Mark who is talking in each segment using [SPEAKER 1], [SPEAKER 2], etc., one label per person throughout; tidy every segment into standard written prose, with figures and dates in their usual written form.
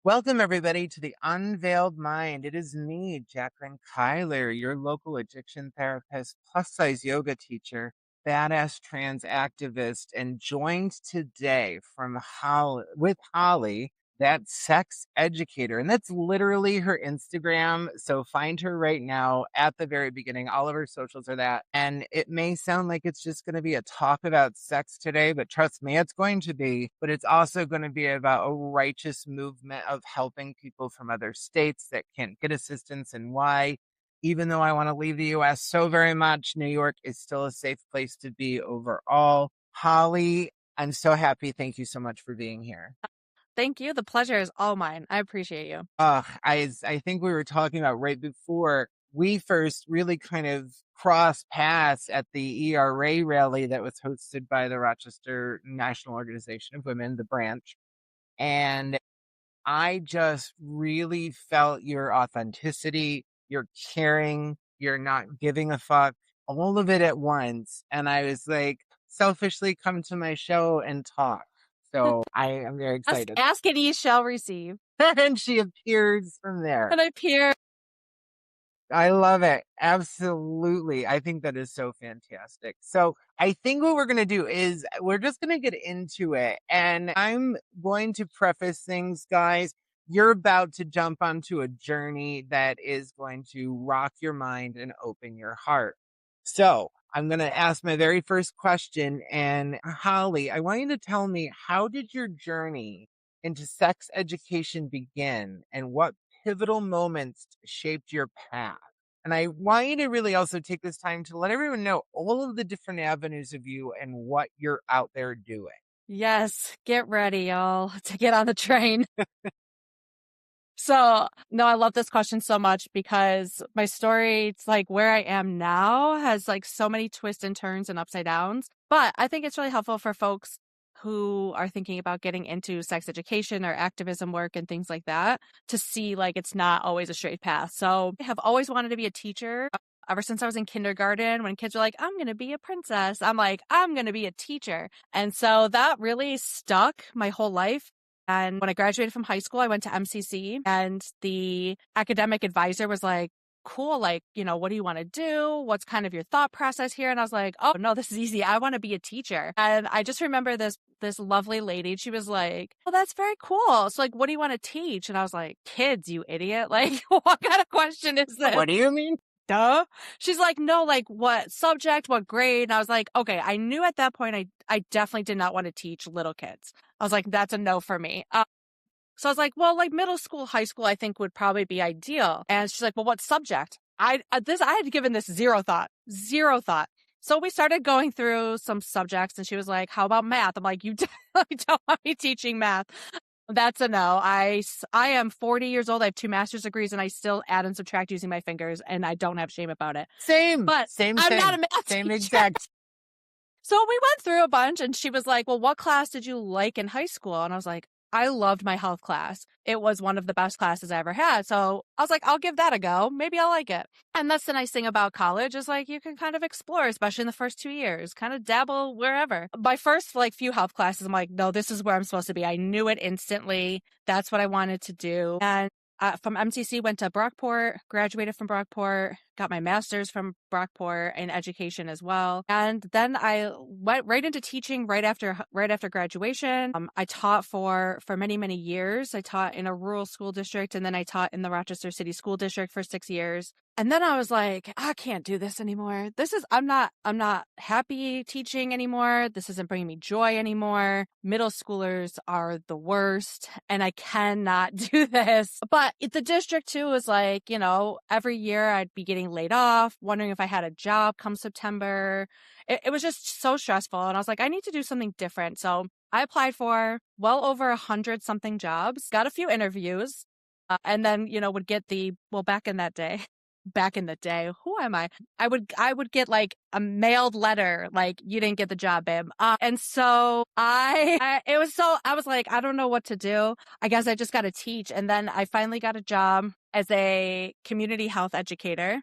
[SPEAKER 1] Welcome, everybody, to the Unveiled Mind. It is me, Jacquelyn Cuyler, your local addiction therapist, plus size yoga teacher, badass trans activist, and joined today with Holly, that sex educator. And that's literally her Instagram. So find her right now at the very beginning. All of her socials are that. And it may sound like it's just going to be a talk about sex today, but trust me, it's going to be. But it's also going to be about a righteous movement of helping people from other states that can't get assistance and why. Even though I want to leave the US so very much, New York is still a safe place to be overall. Holly, I'm so happy. Thank you so much for being here.
[SPEAKER 2] Thank you. The pleasure is all mine. I appreciate you.
[SPEAKER 1] I think we were talking about right before we first really kind of crossed paths at the ERA rally that was hosted by the Rochester National Organization of Women, the branch. And I just really felt your authenticity, your caring, you're not giving a fuck, all of it at once. And I was like, selfishly come to my show and talk. So I am very excited.
[SPEAKER 2] Ask and ye shall receive.
[SPEAKER 1] And she appears from there.
[SPEAKER 2] And I appear.
[SPEAKER 1] I love it. Absolutely. I think that is so fantastic. So I think what we're going to do is we're just going to get into it. And I'm going to preface things, guys. You're about to jump onto a journey that is going to rock your mind and open your heart. So I'm going to ask my very first question. And Holly, I want you to tell me, how did your journey into sex education begin and what pivotal moments shaped your path? And I want you to really also take this time to let everyone know all of the different avenues of you and what you're out there doing.
[SPEAKER 2] Yes, get ready, y'all, to get on the train. So, no, I love this question so much because my story, it's like where I am now has like so many twists and turns and upside downs. But I think it's really helpful for folks who are thinking about getting into sex education or activism work and things like that to see like it's not always a straight path. So I have always wanted to be a teacher. Ever since I was in kindergarten, when kids were like, I'm going to be a princess, I'm like, I'm going to be a teacher. And so that really stuck my whole life. And when I graduated from high school, I went to MCC and the academic advisor was like, cool, like, what do you want to do? What's kind of your thought process here? And I was like, oh no, this is easy. I want to be a teacher. And I just remember this lovely lady. She was like, well, that's very cool. So like, what do you want to teach? And I was like, kids, you idiot. Like, what kind of question is this?
[SPEAKER 1] What do you mean?
[SPEAKER 2] Duh. She's like, no, like what subject, what grade? And I was like, okay, I knew at that point, I definitely did not want to teach little kids. I was like, that's a no for me. So I was like, well, like middle school, high school, I think would probably be ideal. And she's like, well, what subject? I had given this zero thought. So we started going through some subjects and she was like, how about math? I'm like, you definitely don't want me teaching math. That's a no. I am 40 years old. I have 2 master's degrees and I still add and subtract using my fingers and I don't have shame about it.
[SPEAKER 1] Same.
[SPEAKER 2] But
[SPEAKER 1] same.
[SPEAKER 2] I'm not a math
[SPEAKER 1] Same
[SPEAKER 2] teacher.
[SPEAKER 1] exact.
[SPEAKER 2] So we went through a bunch and she was like, well, what class did you like in high school? And I was like, I loved my health class. It was one of the best classes I ever had. So I was like, I'll give that a go. Maybe I'll like it. And that's the nice thing about college is like you can kind of explore, especially in the first 2 years, kind of dabble wherever. My first like few health classes, I'm like, no, this is where I'm supposed to be. I knew it instantly. That's what I wanted to do. And from MCC, went to Brockport, graduated from Brockport, got my master's from Brockport in education as well. And then I went right into teaching right after graduation. I taught for many, many years. I taught in a rural school district and then I taught in the Rochester City School District for 6 years. And then I was like, I can't do this anymore. I'm not happy teaching anymore. This isn't bringing me joy anymore. Middle schoolers are the worst and I cannot do this. But the district too was like, every year I'd be getting laid off, wondering if I had a job come September. It was just so stressful. And I was like, I need to do something different. So I applied for well over 100 something jobs, got a few interviews, and then, would get back in the day, who am I? I would get like a mailed letter, like you didn't get the job, babe. And so I was like, I don't know what to do. I guess I just got to teach. And then I finally got a job as a community health educator.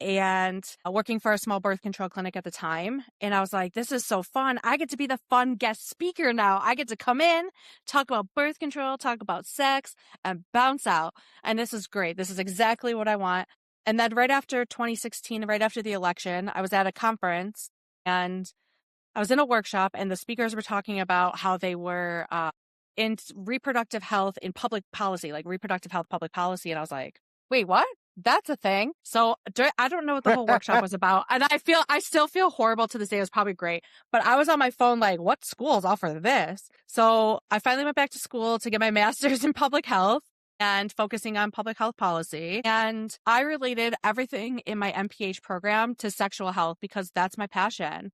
[SPEAKER 2] and working for a small birth control clinic at the time. And I was like, this is so fun. I get to be the fun guest speaker now. I get to come in, talk about birth control, talk about sex, and bounce out. And this is great. This is exactly what I want. And then right after 2016, right after the election, I was at a conference and I was in a workshop, and the speakers were talking about how they were in reproductive health in public policy, like reproductive health public policy. And I was like, wait, what? That's a thing. So I don't know what the whole workshop was about. And I still feel horrible to this day. It was probably great. But I was on my phone like, what schools offer this? So I finally went back to school to get my master's in public health and focusing on public health policy. And I related everything in my MPH program to sexual health because that's my passion.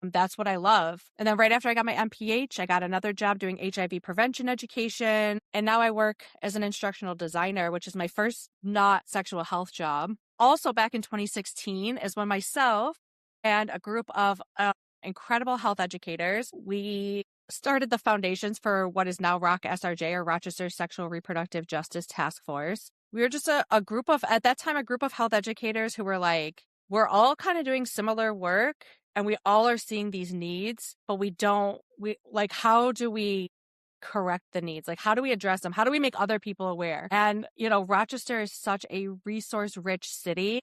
[SPEAKER 2] That's what I love. And then right after I got my MPH, I got another job doing HIV prevention education. And now I work as an instructional designer, which is my first not sexual health job. Also back in 2016 is when myself and a group of incredible health educators, we started the foundations for what is now ROC SRJ, or Rochester Sexual Reproductive Justice Task Force. We were just a group of, at that time, a group of health educators who were like, we're all kind of doing similar work and we all are seeing these needs, but how do we correct the needs? Like, how do we address them? How do we make other people aware? And, Rochester is such a resource rich city,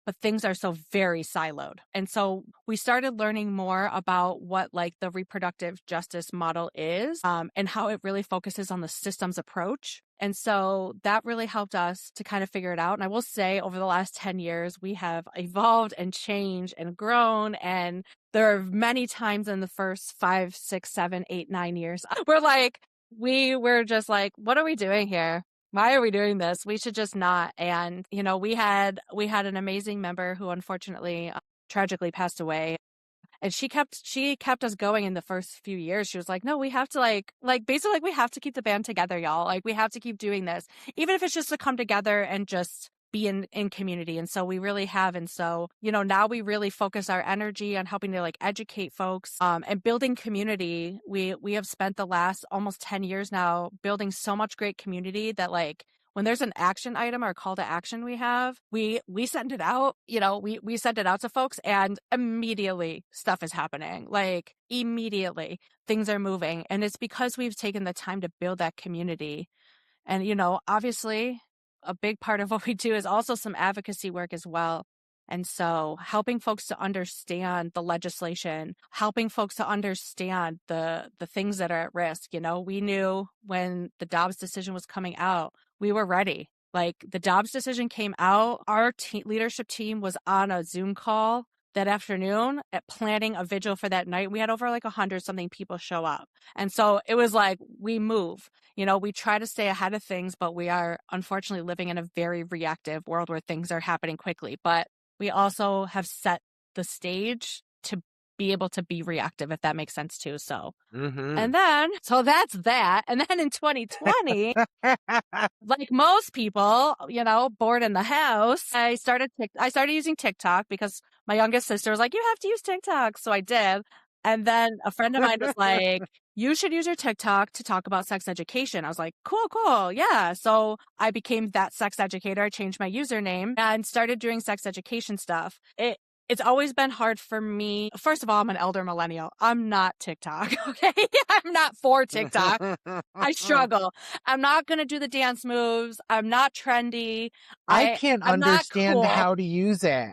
[SPEAKER 2] but things are so very siloed. And so we started learning more about what like the reproductive justice model is, and how it really focuses on the systems approach. And so that really helped us to kind of figure it out. And I will say over the last 10 years, we have evolved and changed and grown. And there are many times in the first 5, 6, 7, 8, 9 years, we were just like, what are we doing here? Why are we doing this? We should just not. And, we had an amazing member who unfortunately tragically passed away. And she kept us going in the first few years. She was like, no, we have to basically we have to keep the band together, y'all. Like we have to keep doing this, even if it's just to come together and just be in community. And so we really have. And so, now we really focus our energy on helping to educate folks, and building community. We have spent the last almost 10 years now building so much great community that when there's an action item or call to action we send it out, we send it out to folks and immediately stuff is happening. Like immediately things are moving. And it's because we've taken the time to build that community. And, obviously a big part of what we do is also some advocacy work as well. And so helping folks to understand the legislation, helping folks to understand the things that are at risk. We knew when the Dobbs decision was coming out, we were ready. Like the Dobbs decision came out, our leadership team was on a Zoom call that afternoon at planning a vigil for that night. We had over 100 something people show up. And so it was like, we move, we try to stay ahead of things, but we are unfortunately living in a very reactive world where things are happening quickly. But we also have set the stage to be able to be reactive, if that makes sense too. So, and then, so that's that. And then in 2020, like most people, bored in the house, I started using TikTok because my youngest sister was like, you have to use TikTok. So I did. And then a friend of mine was like, you should use your TikTok to talk about sex education. I was like, cool. Yeah. So I became that sex educator. I changed my username and started doing sex education stuff. It's always been hard for me. First of all, I'm an elder millennial. I'm not TikTok. Okay. I'm not for TikTok. I struggle. I'm not going to do the dance moves. I'm not trendy.
[SPEAKER 1] I can't
[SPEAKER 2] I'm
[SPEAKER 1] understand
[SPEAKER 2] not cool.
[SPEAKER 1] how to use it.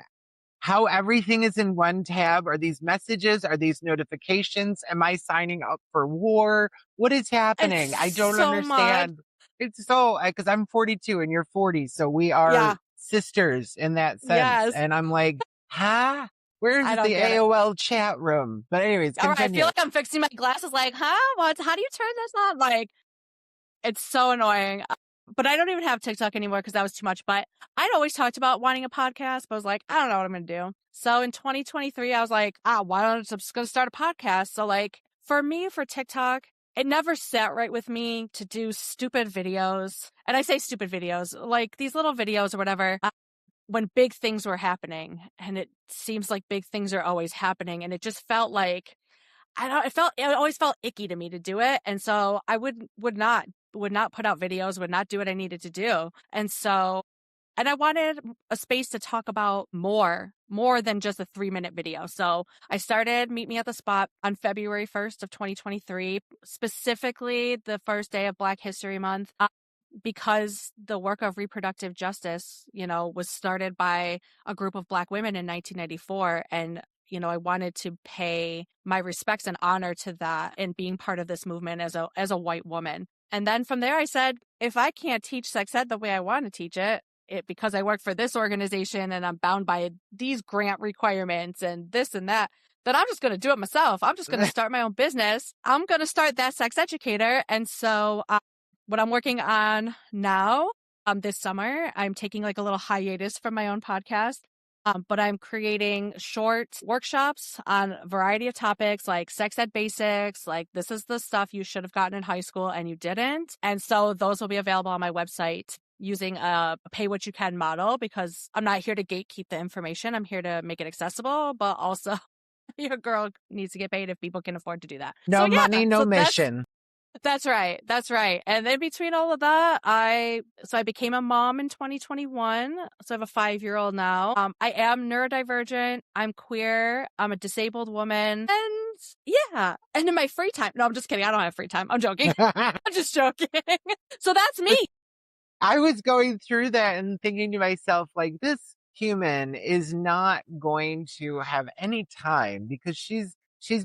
[SPEAKER 1] How everything is in one tab. Are these messages? Are these notifications? Am I signing up for war? What is happening? I don't understand. It's so, because I'm 42 and you're 40. So we are sisters in that sense.
[SPEAKER 2] Yes.
[SPEAKER 1] And I'm like, huh? Where's the AOL chat room? But anyways, continue.
[SPEAKER 2] All right, I feel like I'm fixing my glasses like, how do you turn this on? Like, it's so annoying. But I don't even have TikTok anymore because that was too much. But I'd always talked about wanting a podcast, but I was like, I don't know what I'm going to do. So in 2023, I was like, why don't I'm just going to start a podcast? So for me, for TikTok, it never sat right with me to do stupid videos. And I say stupid videos, like these little videos or whatever, when big things were happening. And it seems like big things are always happening. And it just felt like, it always felt icky to me to do it. And so I would not put out videos, would not do what I needed to do. And so And I wanted a space to talk about more than just a 3-minute video. So I started Meet Me at the Spot on February 1st of 2023, specifically the first day of Black History Month, because the work of reproductive justice, was started by a group of Black women in 1994. And I wanted to pay my respects and honor to that and being part of this movement as a white woman. And then from there, I said, if I can't teach sex ed the way I want to teach it, because I work for this organization and I'm bound by these grant requirements and this and that, then I'm just going to do it myself. I'm just going to start my own business. I'm going to start that Sex Educator. And so what I'm working on now, this summer, I'm taking like a little hiatus from my own podcast. But I'm creating short workshops on a variety of topics like sex ed basics, like this is the stuff you should have gotten in high school and you didn't. And so those will be available on my website using a pay what you can model, because I'm not here to gatekeep the information. I'm here to make it accessible, but also your girl needs to get paid if people can afford to do that.
[SPEAKER 1] No
[SPEAKER 2] So
[SPEAKER 1] money,
[SPEAKER 2] yeah,
[SPEAKER 1] no mission.
[SPEAKER 2] that's right. That's right. And in between all of that, I became a mom in 2021. So I have a 5-year-old now. I am neurodivergent. I'm queer. I'm a disabled woman. And yeah. And in my free time, no, I'm just kidding. I don't have free time. I'm joking. I'm just joking. So that's me.
[SPEAKER 1] I was going through that and thinking to myself, like, this human is not going to have any time because she's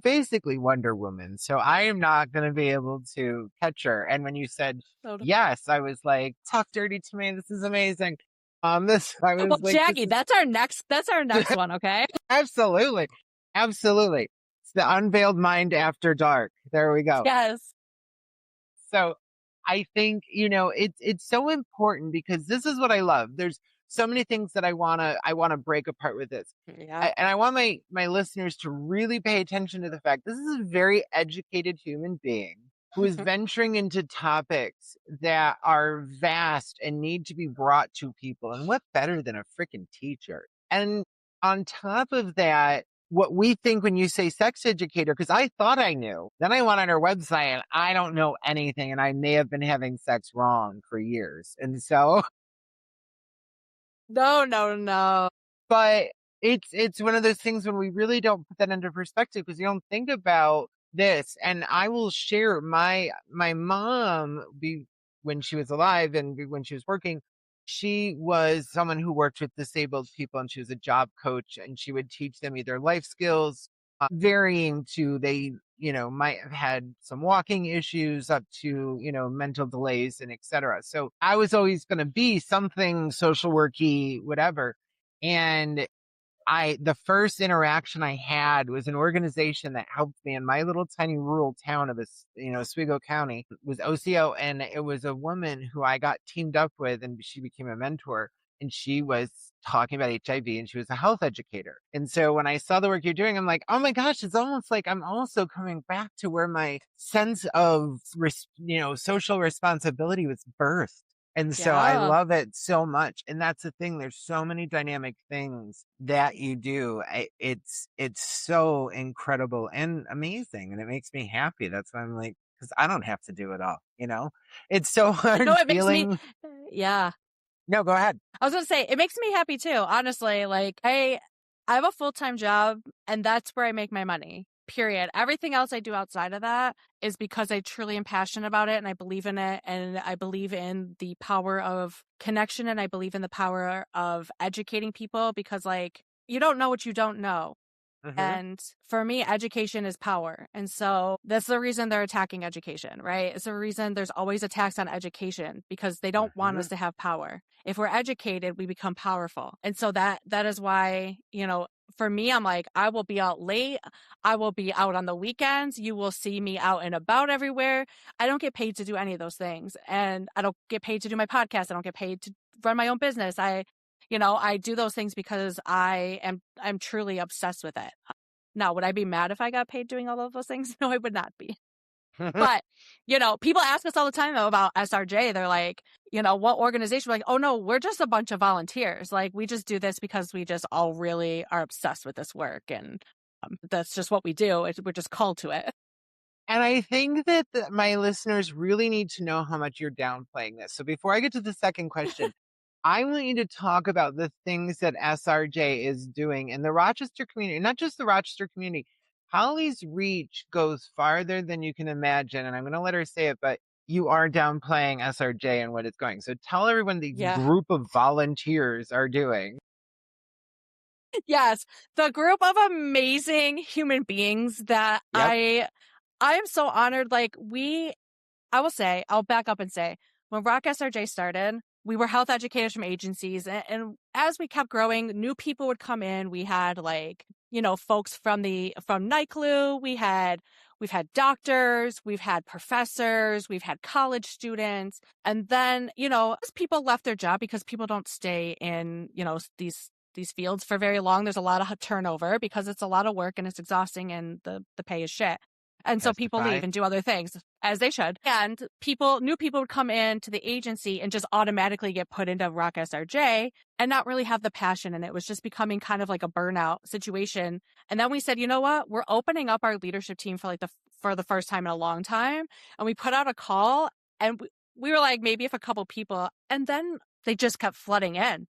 [SPEAKER 1] basically Wonder Woman. So I am not going to be able to catch her. And when you said yes, I was like, talk dirty to me. This is amazing. This I was
[SPEAKER 2] Well,
[SPEAKER 1] like,
[SPEAKER 2] Jackie, that's our next one. Okay.
[SPEAKER 1] absolutely, absolutely. It's the Unveiled Mind After Dark. There we go.
[SPEAKER 2] Yes.
[SPEAKER 1] So I think, it's so important because this is what I love. There's so many things that I want to break apart with this.
[SPEAKER 2] Yeah.
[SPEAKER 1] And I want my listeners to really pay attention to the fact this is a very educated human being who is venturing into topics that are vast and need to be brought to people. And what better than a freaking teacher? And on top of that, what we think when you say sex educator, because I thought I knew. Then I went on her website and I don't know anything, and I may have been having sex wrong for years. And so,
[SPEAKER 2] No.
[SPEAKER 1] but it's one of those things when we really don't put that into perspective because you don't think about this. And I will share my mom when she was alive and when she was working. She was someone who worked with disabled people and she was a job coach and she would teach them either life skills, varying to they, might have had some walking issues up to, mental delays and etc. So I was always going to be something social worky, whatever. And the first interaction I had was an organization that helped me in my little tiny rural town of Oswego County. It was OCO, and it was a woman who I got teamed up with, and she became a mentor. And she was talking about HIV, and she was a health educator. And so when I saw the work you're doing, I'm like, oh my gosh, it's almost like I'm also coming back to where my sense of, social responsibility was birthed. And so I love it so much. And that's the thing. There's so many dynamic things that you do. It's so incredible and amazing. And it makes me happy. That's why I'm like, because I don't have to do it all, It's so hard
[SPEAKER 2] No, it
[SPEAKER 1] feeling.
[SPEAKER 2] makes me, yeah.
[SPEAKER 1] No, go ahead.
[SPEAKER 2] I was going to say, it makes me happy too, honestly. Like I have a full-time job and that's where I make my money. Period. Everything else I do outside of that is because I truly am passionate about it and I believe in it and I believe in the power of connection and I believe in the power of educating people because you don't know what you don't know.
[SPEAKER 1] Mhm.
[SPEAKER 2] And for me, education is power. And so that's the reason they're attacking education, right? It's the reason there's always attacks on education because they don't want us to have power. If we're educated, we become powerful. And so that is why, for me, I'm like, I will be out late. I will be out on the weekends. You will see me out and about everywhere. I don't get paid to do any of those things. And I don't get paid to do my podcast. I don't get paid to run my own business. I do those things because I'm truly obsessed with it. Now, would I be mad if I got paid doing all of those things? No, I would not be. But, people ask us all the time though about SRJ. They're like, what organization? We're like, oh no, we're just a bunch of volunteers. Like we just do this because we just all really are obsessed with this work. And that's just what we do. We're just called to it.
[SPEAKER 1] And I think that my listeners really need to know how much you're downplaying this. So before I get to the second question, I want you to talk about the things that SRJ is doing in the Rochester community, not just the Rochester community. Holly's reach goes farther than you can imagine. And I'm going to let her say it, but you are downplaying SRJ and what it's going. So tell everyone these
[SPEAKER 2] Yeah.
[SPEAKER 1] group of volunteers are doing.
[SPEAKER 2] Yes. The group of amazing human beings that
[SPEAKER 1] Yep.
[SPEAKER 2] I am so honored. Like I will say, I'll back up and say, when Rock SRJ started, we were health educators from agencies. And as we kept growing, new people would come in. We had like, folks from NICLU. We've had doctors, we've had professors, we've had college students. And then, as people left their job because people don't stay in, these fields for very long. There's a lot of turnover because it's a lot of work and it's exhausting and the pay is shit. And so people
[SPEAKER 1] Testify.
[SPEAKER 2] leave and do other things as they should. And new people would come into the agency and just automatically get put into Rock SRJ and not really have the passion. And it was just becoming kind of like a burnout situation. And then we said, you know what? We're opening up our leadership team for the first time in a long time. And we put out a call and we were like, maybe if a couple people, and then they just kept flooding in.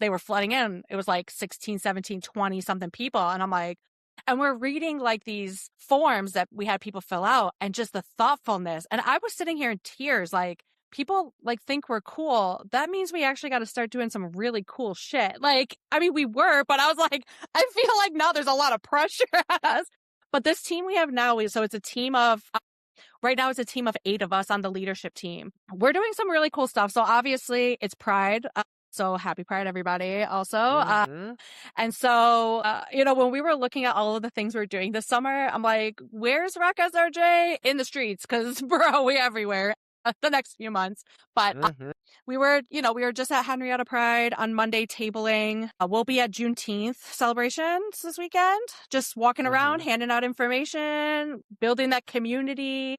[SPEAKER 2] They were flooding in. It was like 16, 17, 20 something people. And I'm like, and we're reading like these forms that we had people fill out and just the thoughtfulness. And I was sitting here in tears, like people like think we're cool. That means we actually got to start doing some really cool shit. Like, I mean, we were, but I was like, I feel like now there's a lot of pressure at us. But this team we have now, so it's a team of, right now it's a team of 8 of us on the leadership team. We're doing some really cool stuff. So obviously it's Pride. So happy Pride, everybody, also.
[SPEAKER 1] Mm-hmm.
[SPEAKER 2] And so, when we were looking at all of the things we are doing this summer, I'm like, where's Rock SRJ? In the streets, because, bro, we everywhere the next few months. But
[SPEAKER 1] Mm-hmm.
[SPEAKER 2] we were just at Henrietta Pride on Monday tabling. We'll be at Juneteenth celebrations this weekend, just walking around,
[SPEAKER 1] Mm-hmm.
[SPEAKER 2] handing out information, building that community,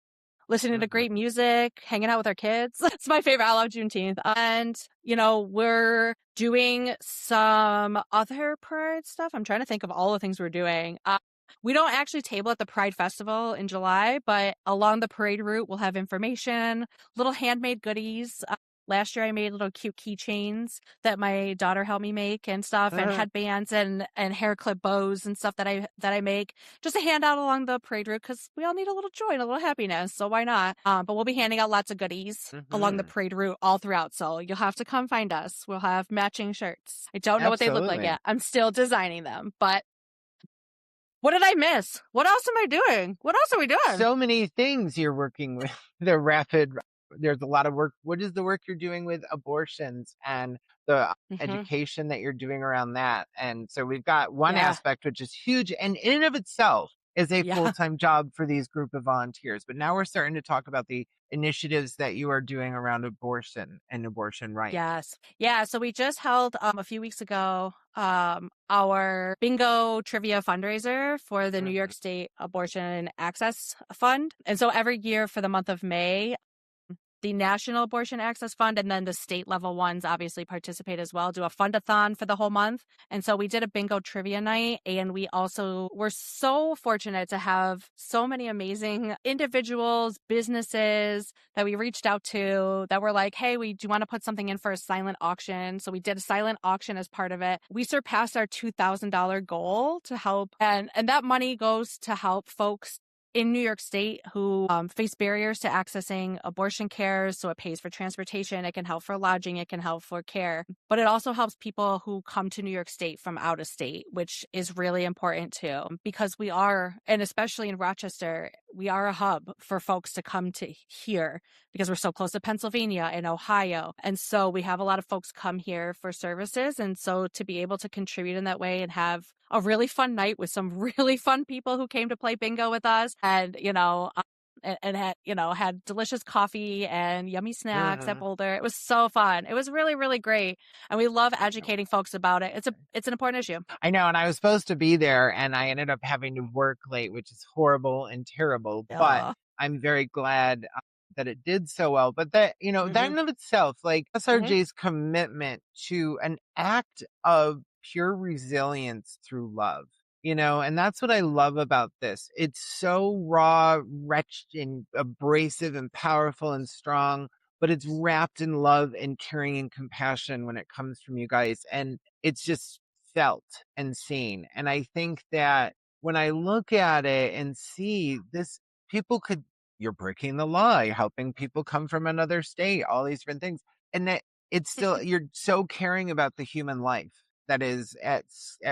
[SPEAKER 2] listening to
[SPEAKER 1] Mm-hmm.
[SPEAKER 2] great music, hanging out with our kids. It's my favorite. I love Juneteenth. And, we're doing some other Pride stuff. I'm trying to think of all the things we're doing. We don't actually table at the Pride Festival in July, but along the parade route, we'll have information, little handmade goodies. Last year, I made little cute keychains that my daughter helped me make and stuff, and headbands and hair clip bows and stuff that I make just to hand out along the parade route because we all need a little joy and a little happiness. So why not? But we'll be handing out lots of goodies along the
[SPEAKER 1] Mm-hmm.
[SPEAKER 2] parade route all throughout. So you'll have to come find us. We'll have matching shirts. I don't know what they look like
[SPEAKER 1] Absolutely.
[SPEAKER 2] yet. I'm still designing them, but what did I miss? What else am I doing? What else are we doing?
[SPEAKER 1] So many things you're working with. There's a lot of work. What is the work you're doing with abortions and the
[SPEAKER 2] Mm-hmm.
[SPEAKER 1] education that you're doing around that? And so we've got one
[SPEAKER 2] Yeah.
[SPEAKER 1] aspect, which is huge and in and of itself is a
[SPEAKER 2] Yeah.
[SPEAKER 1] full-time job for these group of volunteers. But now we're starting to talk about the initiatives that you are doing around abortion and abortion rights.
[SPEAKER 2] Yes. Yeah. So we just held a few weeks ago our bingo trivia fundraiser for the New
[SPEAKER 1] Mm-hmm.
[SPEAKER 2] York State Abortion Access Fund. And so every year for the month of May, the National Abortion Access Fund and then the state level ones obviously participate as well, do a fund-a-thon for the whole month. And so we did a bingo trivia night. And we also were so fortunate to have so many amazing individuals, businesses that we reached out to that were like, hey, we do want to put something in for a silent auction. So we did a silent auction as part of it. We surpassed our $2,000 goal to help. And that money goes to help folks in New York State who face barriers to accessing abortion care. So it pays for transportation, it can help for lodging, it can help for care. But it also helps people who come to New York State from out of state, which is really important too, because we are, and especially in Rochester, we are a hub for folks to come to here because we're so close to Pennsylvania and Ohio. And so we have a lot of folks come here for services. And so to be able to contribute in that way and have a really fun night with some really fun people who came to play bingo with us and, had delicious coffee and yummy snacks at
[SPEAKER 1] Mm-hmm.
[SPEAKER 2] Boulder. It was so fun. It was really, really great. And we love educating folks about it. It's an important issue.
[SPEAKER 1] I know, and I was supposed to be there, and I ended up having to work late, which is horrible and terrible. But
[SPEAKER 2] Yeah.
[SPEAKER 1] I'm very glad that it did so well. But that
[SPEAKER 2] Mm-hmm.
[SPEAKER 1] in of itself, like
[SPEAKER 2] Mm-hmm.
[SPEAKER 1] SRJ's commitment to an act of pure resilience through love, and that's what I love about this. It's so raw, wretched, and abrasive, and powerful and strong. but it's wrapped in love and caring and compassion when it comes from you guys. And it's just felt and seen. And I think that when I look at it and see this, people could, you're breaking the law, you're helping people come from another state, all these different things. And that it's still, you're so caring about the human life that is at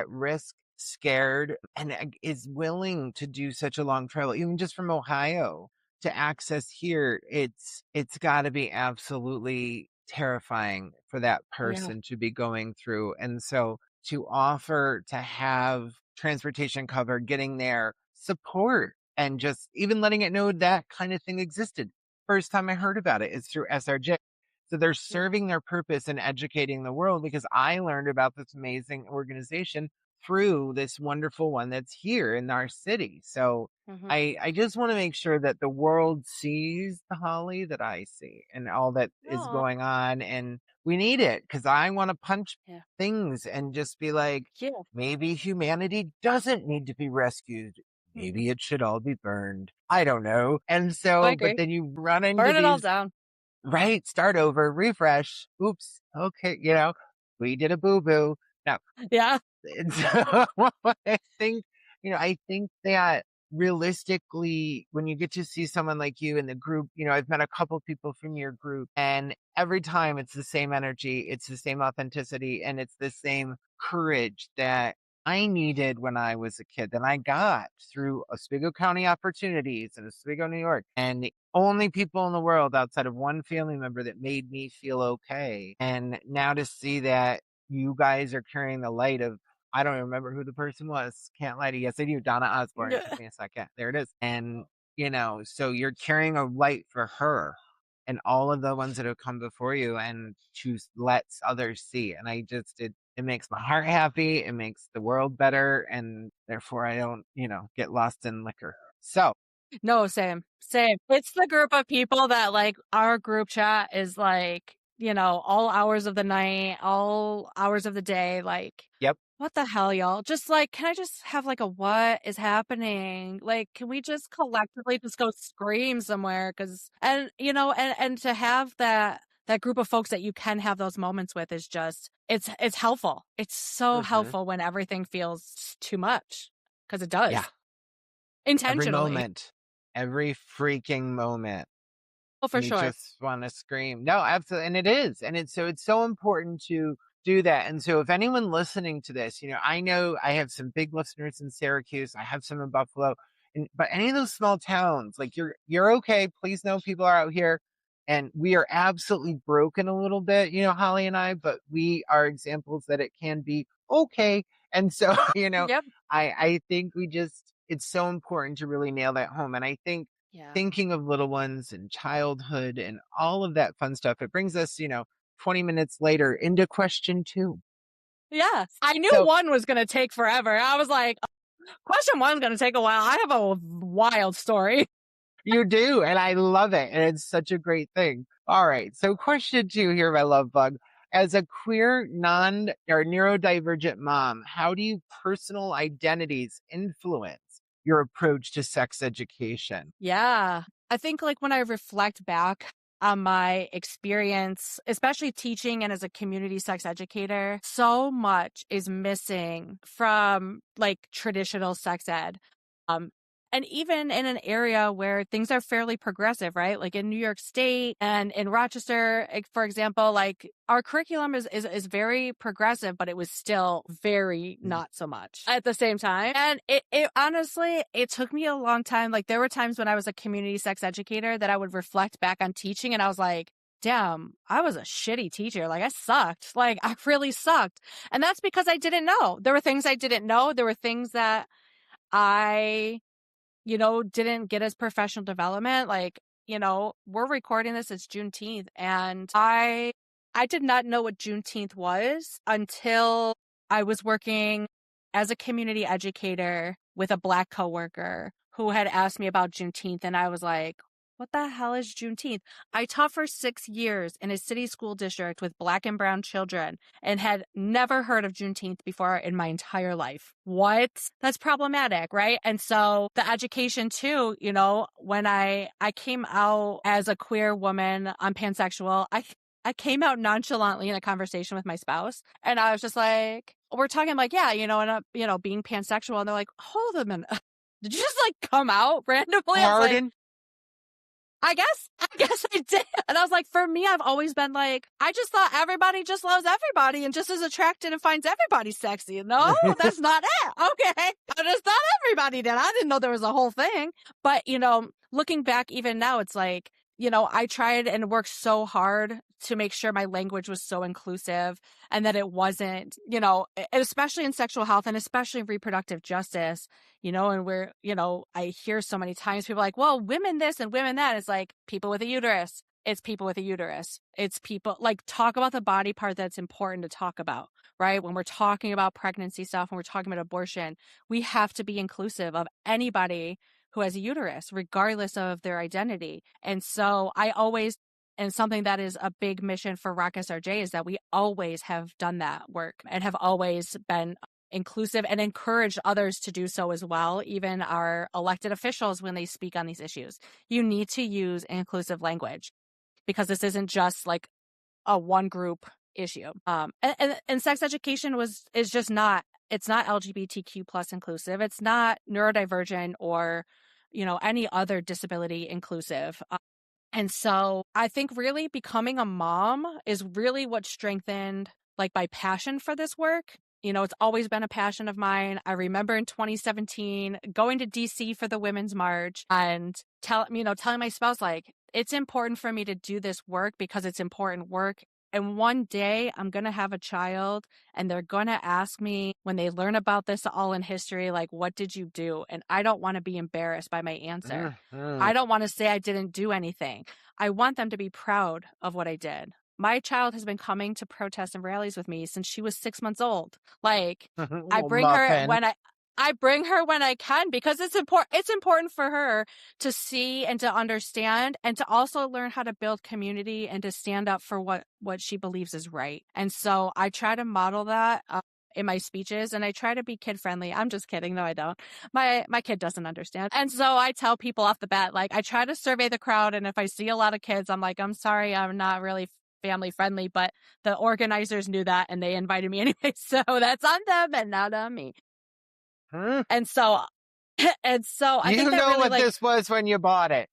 [SPEAKER 1] risk, scared, and is willing to do such a long travel, even just from Ohio to access here. It's got to be absolutely terrifying for that
[SPEAKER 2] Yeah.
[SPEAKER 1] person to be going through. And so to offer to have transportation covered, getting there, support, and just even letting it know that kind of thing existed. First time I heard about it is through SRJ. So they're
[SPEAKER 2] Yeah.
[SPEAKER 1] serving their purpose and educating the world, because I learned about this amazing organization through this wonderful one that's here in our city. So
[SPEAKER 2] Hmm.
[SPEAKER 1] I just want to make sure that the world sees the Holly that I see and all that is
[SPEAKER 2] No.
[SPEAKER 1] going on. And we need it, because I want to punch
[SPEAKER 2] Yeah.
[SPEAKER 1] things and just be like,
[SPEAKER 2] Yeah.
[SPEAKER 1] maybe humanity doesn't need to be rescued.
[SPEAKER 2] Hmm.
[SPEAKER 1] Maybe it should all be burned. I don't know. And
[SPEAKER 2] I
[SPEAKER 1] so, but
[SPEAKER 2] agree.
[SPEAKER 1] then you run into
[SPEAKER 2] Burn it all
[SPEAKER 1] these,
[SPEAKER 2] down.
[SPEAKER 1] right? Start over, refresh. Oops. Okay. We did a boo boo. Now,
[SPEAKER 2] Yeah.
[SPEAKER 1] and so I think, I think that realistically, when you get to see someone like you in the group, I've met a couple people from your group, and every time it's the same energy, it's the same authenticity, and it's the same courage that I needed when I was a kid, that I got through Oswego County opportunities in Oswego, New York. And the only people in the world outside of one family member that made me feel okay. And now to see that you guys are carrying the light of, I don't even remember who the person was. Can't lie to you. Yes, I do. Donna Osborne. It took
[SPEAKER 2] Yeah.
[SPEAKER 1] me a second. There it is. And, so you're carrying a light for her and all of the ones that have come before you, and to let others see. And it makes my heart happy. It makes the world better. And therefore I don't, get lost in liquor. So,
[SPEAKER 2] No, same, same. It's the group of people that like our group chat is like, all hours of the night, all hours of the day. Like,
[SPEAKER 1] yep.
[SPEAKER 2] what the hell, y'all? Just like, can I just have like a what is happening? Like, can we just collectively just go scream somewhere? And to have that group of folks that you can have those moments with is just, it's helpful. It's so
[SPEAKER 1] Hmm.
[SPEAKER 2] helpful when everything feels too much, because it
[SPEAKER 1] Yeah.
[SPEAKER 2] does
[SPEAKER 1] Every
[SPEAKER 2] intentionally.
[SPEAKER 1] moment, every freaking moment.
[SPEAKER 2] Oh, for
[SPEAKER 1] And you
[SPEAKER 2] sure.
[SPEAKER 1] just want to scream. No, absolutely. And it is. And it's so important to do that. And so if anyone listening to this, I know I have some big listeners in Syracuse, I have some in Buffalo, but any of those small towns, like you're okay. Please know people are out here, and we are absolutely broken a little bit, Holly and I, but we are examples that it can be okay. And so,
[SPEAKER 2] Yep.
[SPEAKER 1] I think it's so important to really nail that home. And I think
[SPEAKER 2] Yeah.
[SPEAKER 1] thinking of little ones and childhood and all of that fun stuff, it brings us, 20 minutes later into question two.
[SPEAKER 2] Yeah. I knew
[SPEAKER 1] So
[SPEAKER 2] one was going to take forever. I was like, question one's going to take a while. I have a wild story.
[SPEAKER 1] you do, and I love it. And it's such a great thing. All right. So question two here, my love bug. As a queer, non or neurodivergent mom, how do you personal identities influence your approach to sex education?
[SPEAKER 2] Yeah. I think like when I reflect back on my experience, especially teaching and as a community sex educator, so much is missing from like traditional sex ed. Um, and even in an area where things are fairly progressive, right? Like in New York State and in Rochester, for example, like our curriculum is very progressive, but it was still very not so much at the same time. And it honestly, it took me a long time. Like there were times when I was a community sex educator that I would reflect back on teaching and I was like, damn, I was a shitty teacher. Like I sucked. Like I really sucked. And that's because I didn't know. There were things I didn't know. There were things that I didn't get as professional development. Like, we're recording this, it's Juneteenth, and I did not know what Juneteenth was until I was working as a community educator with a Black coworker who had asked me about Juneteenth, and I was like, What the hell is Juneteenth? I taught for 6 years in a city school district with Black and brown children and had never heard of Juneteenth before in my entire life. What? That's problematic, right? And so the education too, when I came out as a queer woman, I'm pansexual. I came out nonchalantly in a conversation with my spouse, and I was just like, we're talking like, yeah, and being pansexual, and they're like, hold a minute. Did you just like come out randomly? I was like,
[SPEAKER 1] Pardon?
[SPEAKER 2] I guess I did. And I was like, for me, I've always been like, I just thought everybody just loves everybody and just is attracted and finds everybody sexy. No, that's not it. Okay. I just thought everybody did. I didn't know there was a whole thing. But, looking back even now, it's like, I tried and worked so hard to make sure my language was so inclusive and that it wasn't, especially in sexual health and especially in reproductive justice, and I hear so many times people like, well, women this and women that. It's like people with a uterus. It's people with a uterus. It's people like talk about the body part that's important to talk about, right? When we're talking about pregnancy stuff, when we're talking about abortion, we have to be inclusive of anybody who has a uterus, regardless of their identity. And so and something that is a big mission for Rock SRJ is that we always have done that work and have always been inclusive and encouraged others to do so as well, even our elected officials when they speak on these issues. You need to use inclusive language because this isn't just like a one group issue. And sex education is just not, it's not LGBTQ plus inclusive. It's not neurodivergent or, any other disability inclusive. And so I think really becoming a mom is really what strengthened like my passion for this work. It's always been a passion of mine. I remember in 2017 going to DC for the Women's March and telling my spouse like it's important for me to do this work because it's important work. And one day I'm going to have a child and they're going to ask me when they learn about this all in history, like, what did you do? And I don't want to be embarrassed by my answer.
[SPEAKER 1] Mhm.
[SPEAKER 2] I don't want to say I didn't do anything. I want them to be proud of what I did. My child has been coming to protests and rallies with me since she was 6 months old. Like, I
[SPEAKER 1] Little
[SPEAKER 2] bring her
[SPEAKER 1] muffin.
[SPEAKER 2] I bring her when I can because it's important for her to see and to understand and to also learn how to build community and to stand up for what she believes is right. And so I try to model that in my speeches and I try to be kid friendly. I'm just kidding. No, I don't. My kid doesn't understand. And so I tell people off the bat, like I try to survey the crowd. And if I see a lot of kids, I'm like, I'm sorry, I'm not really family friendly, but the organizers knew that and they invited me anyway. So that's on them and not on me.
[SPEAKER 1] Hmm?
[SPEAKER 2] And so I think
[SPEAKER 1] You
[SPEAKER 2] that
[SPEAKER 1] know
[SPEAKER 2] really
[SPEAKER 1] what
[SPEAKER 2] like
[SPEAKER 1] this was when you bought it.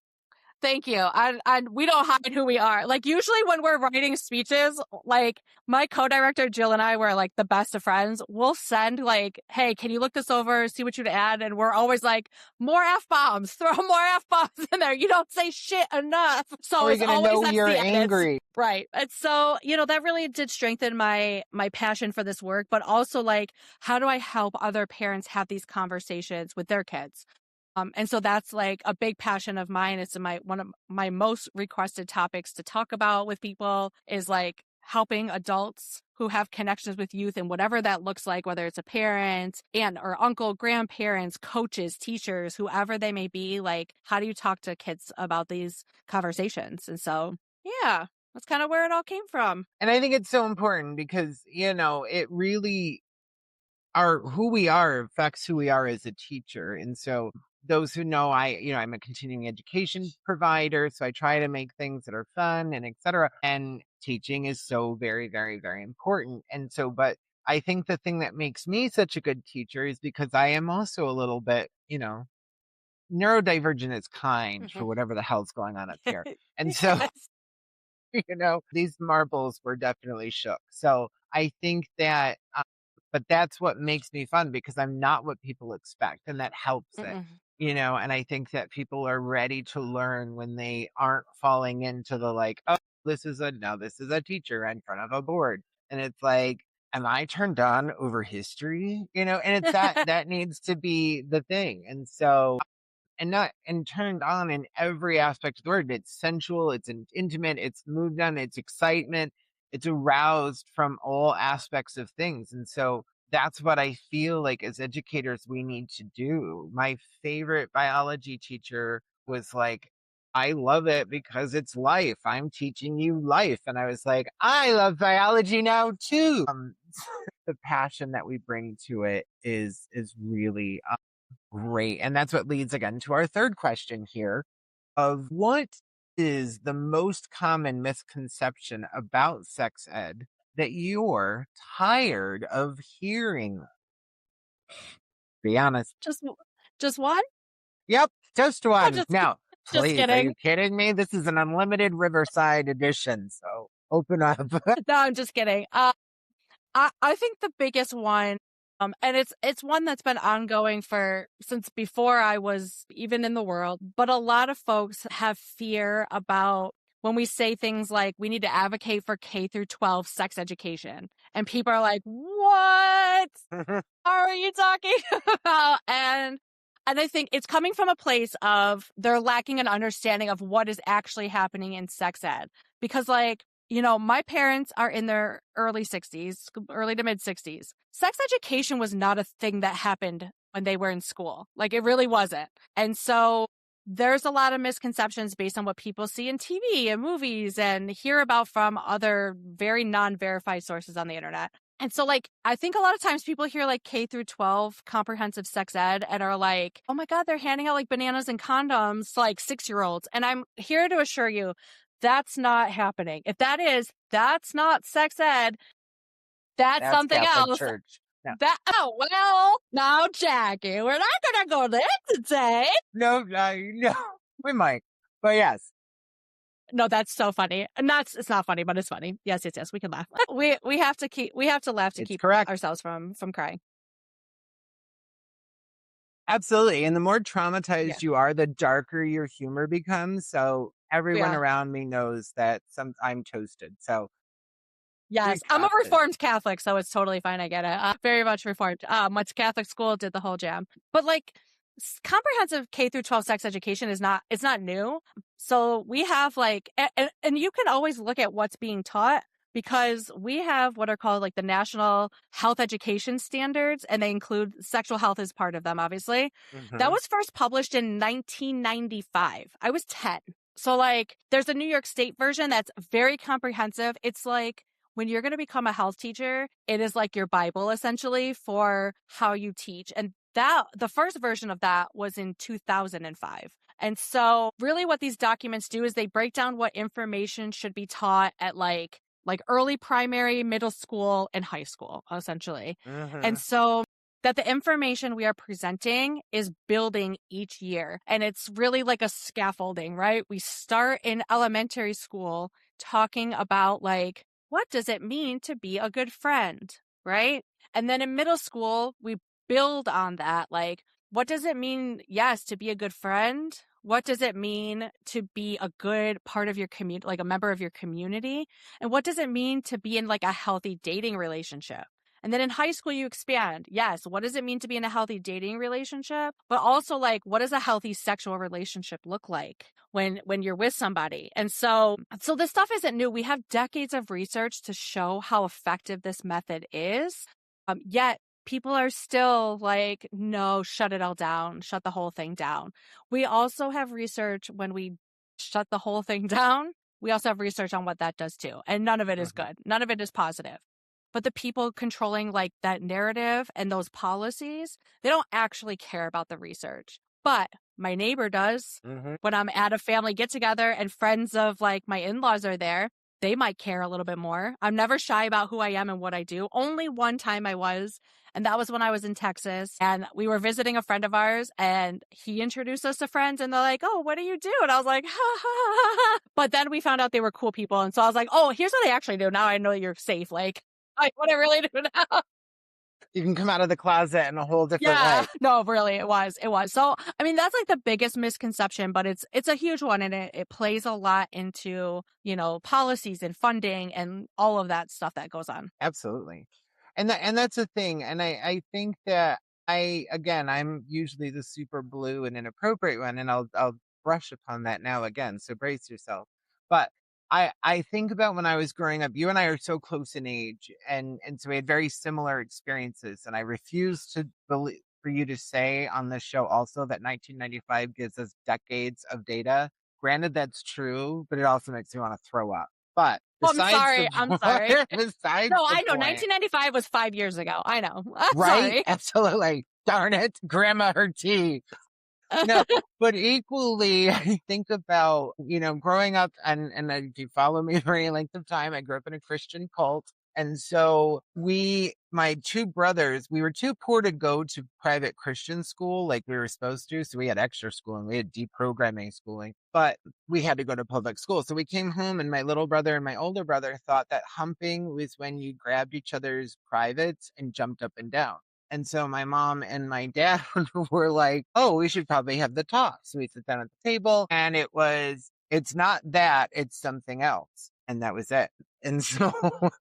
[SPEAKER 2] thank you. And we don't hide who we are. Like usually when we're writing speeches, like my co-director Jill and I were like the best of friends. We'll send like, hey, can you look this over, see what you'd add? And we're always like, more F-bombs, throw more F-bombs in there. You don't say shit enough.
[SPEAKER 1] How
[SPEAKER 2] So
[SPEAKER 1] are you
[SPEAKER 2] it's
[SPEAKER 1] going to
[SPEAKER 2] always
[SPEAKER 1] know
[SPEAKER 2] that's
[SPEAKER 1] you're
[SPEAKER 2] the edits.
[SPEAKER 1] angry?
[SPEAKER 2] Right. And so, that really did strengthen my passion for this work, but also like, how do I help other parents have these conversations with their kids? And so that's like a big passion of mine. It's one of my most requested topics to talk about with people is like helping adults who have connections with youth and whatever that looks like, whether it's a parent, aunt or uncle, grandparents, coaches, teachers, whoever they may be, like, how do you talk to kids about these conversations? And so, yeah, that's kind of where it all came from.
[SPEAKER 1] And I think it's so important because, it really who we are affects who we are as a teacher. And so those who know I'm a continuing education provider, so I try to make things that are fun and etc. And teaching is so very, very, very important. And so, but I think the thing that makes me such a good teacher is because I am also a little bit, neurodivergent is kind for
[SPEAKER 2] Mhm.
[SPEAKER 1] whatever the hell's going on up here. And so
[SPEAKER 2] Yes.
[SPEAKER 1] these marbles were definitely shook. So I think that, but that's what makes me fun because I'm not what people expect, and that helps it,
[SPEAKER 2] Mm-mm.
[SPEAKER 1] and I think that people are ready to learn when they aren't falling into the like, oh, this is a teacher in front of a board. And it's like, am I turned on over history? And it's that needs to be the thing. And so and not and turned on in every aspect of the word. It's sensual, it's intimate, it's moved on, it's excitement, it's aroused from all aspects of things. And so that's what I feel like as educators we need to do. My favorite biology teacher was like I love it because it's life. I'm teaching you life. And I was like, I love biology now too. The passion that we bring to it is really great. And that's what leads again to our third question here of what is the most common misconception about sex ed that you're tired of hearing? Be honest.
[SPEAKER 2] Just just one?
[SPEAKER 1] Yep, just
[SPEAKER 2] I'm
[SPEAKER 1] one.
[SPEAKER 2] just
[SPEAKER 1] Now,
[SPEAKER 2] just
[SPEAKER 1] please, are
[SPEAKER 2] kidding.
[SPEAKER 1] you kidding me? This is an unlimited Riverside edition, so open up.
[SPEAKER 2] No, I'm just kidding. I think the biggest one, and it's one that's been ongoing for since before I was even in the world, but a lot of folks have fear about when we say things like we need to advocate for K through 12 sex education. And people are like, "What are you talking about?" And I think it's coming from a place of they're lacking an understanding of what is actually happening in sex ed. Because like, my parents are in their early 60s, early to mid 60s. Sex education was not a thing that happened when they were in school. Like it really wasn't. And so there's a lot of misconceptions based on what people see in TV and movies and hear about from other very non-verified sources on the internet. And so, like, I think a lot of times people hear like K through 12 comprehensive sex ed and are like, oh my God, they're handing out like bananas and condoms to like 6-year-olds. And I'm here to assure you that's not happening. If that is, that's not sex ed. That's
[SPEAKER 1] That's
[SPEAKER 2] something
[SPEAKER 1] Catholic
[SPEAKER 2] else.
[SPEAKER 1] Church. No,
[SPEAKER 2] Oh, well, now, Jackie, we're not going to go there today.
[SPEAKER 1] no, no, no. We might, but yes,
[SPEAKER 2] No, that's so funny. And it's not funny, but it's funny. Yes, yes, yes. We can laugh. We have to laugh to
[SPEAKER 1] it's
[SPEAKER 2] keep
[SPEAKER 1] correct.
[SPEAKER 2] ourselves from crying.
[SPEAKER 1] Absolutely. And the more
[SPEAKER 2] Yeah.
[SPEAKER 1] traumatized you are, the darker your humor becomes. So everyone
[SPEAKER 2] Yeah.
[SPEAKER 1] around me knows that I'm toasted. So we
[SPEAKER 2] Yes. I'm a
[SPEAKER 1] got this.
[SPEAKER 2] reformed Catholic, so it's totally fine. I get it. Very much reformed. Went to Catholic school, did the whole jam. But like comprehensive K through 12 sex education it's not new. So we have like, and you can always look at what's being taught because we have what are called like the National Health Education Standards, and they include sexual health as part of them, obviously. That
[SPEAKER 1] Hmm.
[SPEAKER 2] was first published in 1995. I was 10. So like there's a New York State version that's very comprehensive. It's like when you're going to become a health teacher, it is like your Bible essentially for how you teach. And that the first version of that was in 2005. And so really what these documents do is they break down what information should be taught at like early primary, middle school, and high school, essentially. And
[SPEAKER 1] Hmm.
[SPEAKER 2] so that the information we are presenting is building each year. And it's really like a scaffolding, right? We start in elementary school talking about like, what does it mean to be a good friend, right? And then in middle school, we build on that. Like, what does it mean, yes, to be a good friend? What does it mean to be a good part of your community, like a member of your community? And what does it mean to be in like a healthy dating relationship? And then in high school, you expand. Yes, what does it mean to be in a healthy dating relationship? But also, like, what does a healthy sexual relationship look like when you're with somebody? And so this stuff isn't new. We have decades of research to show how effective this method is. Yet people are still like, no, shut it all down, shut the whole thing down. We also have research when we shut the whole thing down. We also have research on what that does too. And none of it is
[SPEAKER 1] Hmm.
[SPEAKER 2] good. None of it is positive. But the people controlling like that narrative and those policies, they don't actually care about the research. But my neighbor does.
[SPEAKER 1] Hmm.
[SPEAKER 2] When I'm at a family get together and friends of like my in-laws are there, they might care a little bit more. I'm never shy about who I am and what I do. Only one time I was, and that was when I was in Texas and we were visiting a friend of ours and he introduced us to friends and they're like, oh, what do you do? And I was like, ha ha ha ha. But then we found out they were cool people. And so I was like, oh, here's what I actually do. Now I know you're safe. Like what I really do now.
[SPEAKER 1] You can come out of the closet in a whole different
[SPEAKER 2] Yeah.
[SPEAKER 1] way.
[SPEAKER 2] No, really, it was. It was. So, I mean, that's like the biggest misconception, but it's a huge one and it plays a lot into, policies and funding and all of that stuff that goes on.
[SPEAKER 1] Absolutely. And that's the thing. And I think that I'm usually the super blue and inappropriate one, and I'll brush upon that now again. So brace yourself. But I think about when I was growing up, you and I are so close in age, and so we had very similar experiences. And I refuse to believe for you to say on this show also that 1995 gives us decades of data. Granted, that's true, but it also makes me want to throw up. But
[SPEAKER 2] Oh, I'm
[SPEAKER 1] besides the
[SPEAKER 2] sorry. I'm sorry.
[SPEAKER 1] point, besides
[SPEAKER 2] No,
[SPEAKER 1] the
[SPEAKER 2] I know.
[SPEAKER 1] point,
[SPEAKER 2] 1995 was 5 years ago. I know. I'm
[SPEAKER 1] right?
[SPEAKER 2] sorry.
[SPEAKER 1] Absolutely. Darn it, grandma her tea. No, but equally, I think about, growing up and if you follow me for any length of time, I grew up in a Christian cult. And so my two brothers, we were too poor to go to private Christian school like we were supposed to. So we had extra schooling, we had deprogramming schooling, but we had to go to public school. So we came home and my little brother and my older brother thought that humping was when you grabbed each other's privates and jumped up and down. And so my mom and my dad were like, oh, we should probably have the talk. So we sit down at the table and it's not that, it's something else. And that was it. And so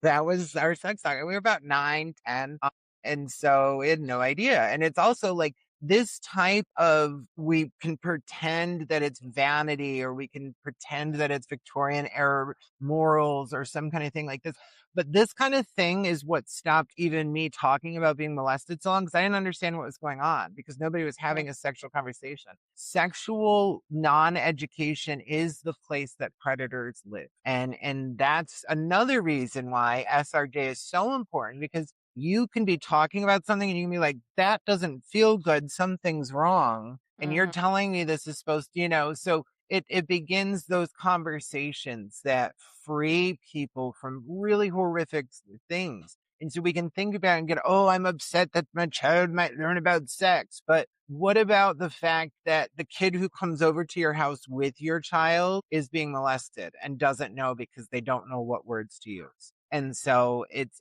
[SPEAKER 1] that was our sex talk. And we were about 9, 10. And so we had no idea. And it's also like this type of, we can pretend that it's vanity or we can pretend that it's Victorian era morals or some kind of thing like this. But this kind of thing is what stopped even me talking about being molested so long, because I didn't understand what was going on because nobody was having a sexual conversation. Sexual non-education is the place that predators live. And that's another reason why SRJ is so important, because you can be talking about something and you can be like, that doesn't feel good. Something's wrong. And you're
[SPEAKER 2] Mhm.
[SPEAKER 1] telling me this is supposed to, so it begins those conversations that free people from really horrific things. And so we can think about it and get, oh, I'm upset that my child might learn about sex. But what about the fact that the kid who comes over to your house with your child is being molested and doesn't know because they don't know what words to use? And so it's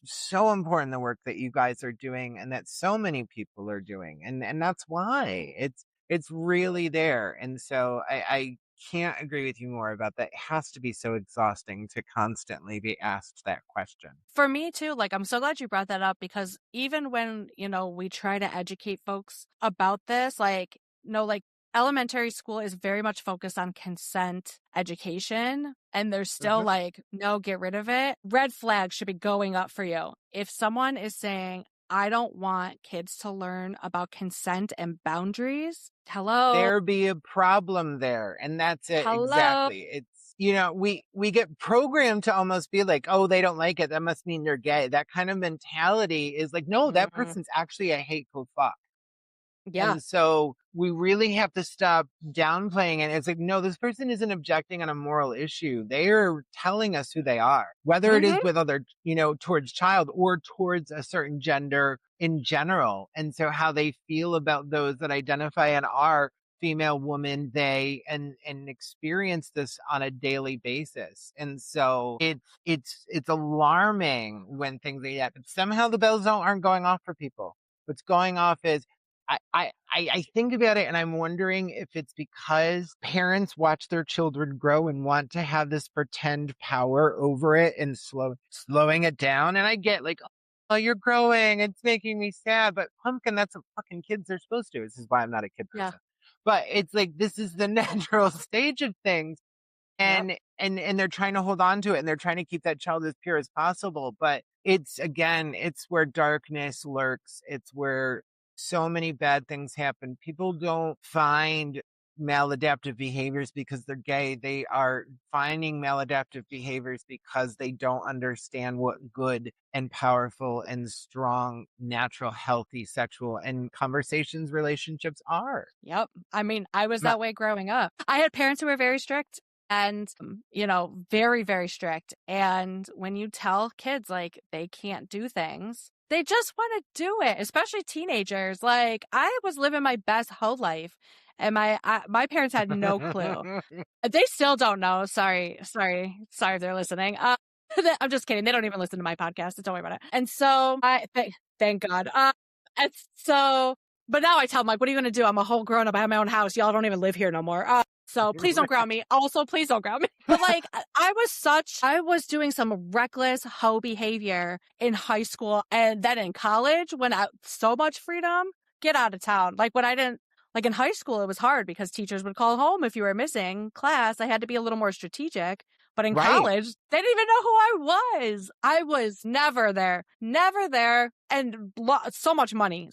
[SPEAKER 1] so important, the work that you guys are doing and that so many people are doing. And that's why it's really there. And so I can't agree with you more about that. It has to be so exhausting to constantly be asked that question.
[SPEAKER 2] For me too, like, I'm so glad you brought that up because even when, we try to educate folks about this, like, like elementary school is very much focused on consent education. And there's still
[SPEAKER 1] Mhm.
[SPEAKER 2] like, no, get rid of it. Red flags should be going up for you. If someone is saying, I don't want kids to learn about consent and boundaries, hello,
[SPEAKER 1] There be a problem there. And that's it.
[SPEAKER 2] hello.
[SPEAKER 1] Exactly. It's, we get programmed to almost be like, oh, they don't like it, that must mean they're gay. That kind of mentality is like, no, that
[SPEAKER 2] Mhm.
[SPEAKER 1] person's actually a hateful fuck.
[SPEAKER 2] Yeah.
[SPEAKER 1] And so we really have to stop downplaying it. It's like, no, this person isn't objecting on a moral issue. They are telling us who they are, whether it is
[SPEAKER 2] Hmm.
[SPEAKER 1] with other, towards child or towards a certain gender in general. And so how they feel about those that identify and are female, woman, they, and experience this on a daily basis. And so it's alarming when things like that, but somehow the bells aren't going off for people. What's going off is, I think about it and I'm wondering if it's because parents watch their children grow and want to have this pretend power over it and slowing it down. And I get like, oh, you're growing. It's making me sad. But pumpkin, that's what fucking kids are supposed to. This is why I'm not a kid
[SPEAKER 2] Yeah.
[SPEAKER 1] person. But it's like, this is the natural stage of things.
[SPEAKER 2] Yep.
[SPEAKER 1] And they're trying to hold on to it and they're trying to keep that child as pure as possible. But it's where darkness lurks. It's where so many bad things happen. People don't find maladaptive behaviors because they're gay. They are finding maladaptive behaviors because they don't understand what good and powerful and strong, natural, healthy sexual and conversations relationships are.
[SPEAKER 2] Yep. I mean, I was that way growing up. I had parents who were very strict and, very, very strict. And when you tell kids like they can't do things, they just want to do it, especially teenagers. Like, I was living my best whole life and my parents had no clue. They still don't know. Sorry if they're listening. I'm just kidding. They don't even listen to my podcast. So don't worry about it. And so thank God. And so, but now I tell them, like, what are you going to do? I'm a whole grown up. I have my own house. Y'all don't even live here no more. So please don't ground me. Also, please don't ground me. But like, I was doing some reckless hoe behavior in high school and then in college when so much freedom, get out of town. Like when I didn't, like in high school, it was hard because teachers would call home if you were missing class. I had to be a little more strategic. But in
[SPEAKER 1] Right.
[SPEAKER 2] college, they didn't even know who I was. I was never there, and so much money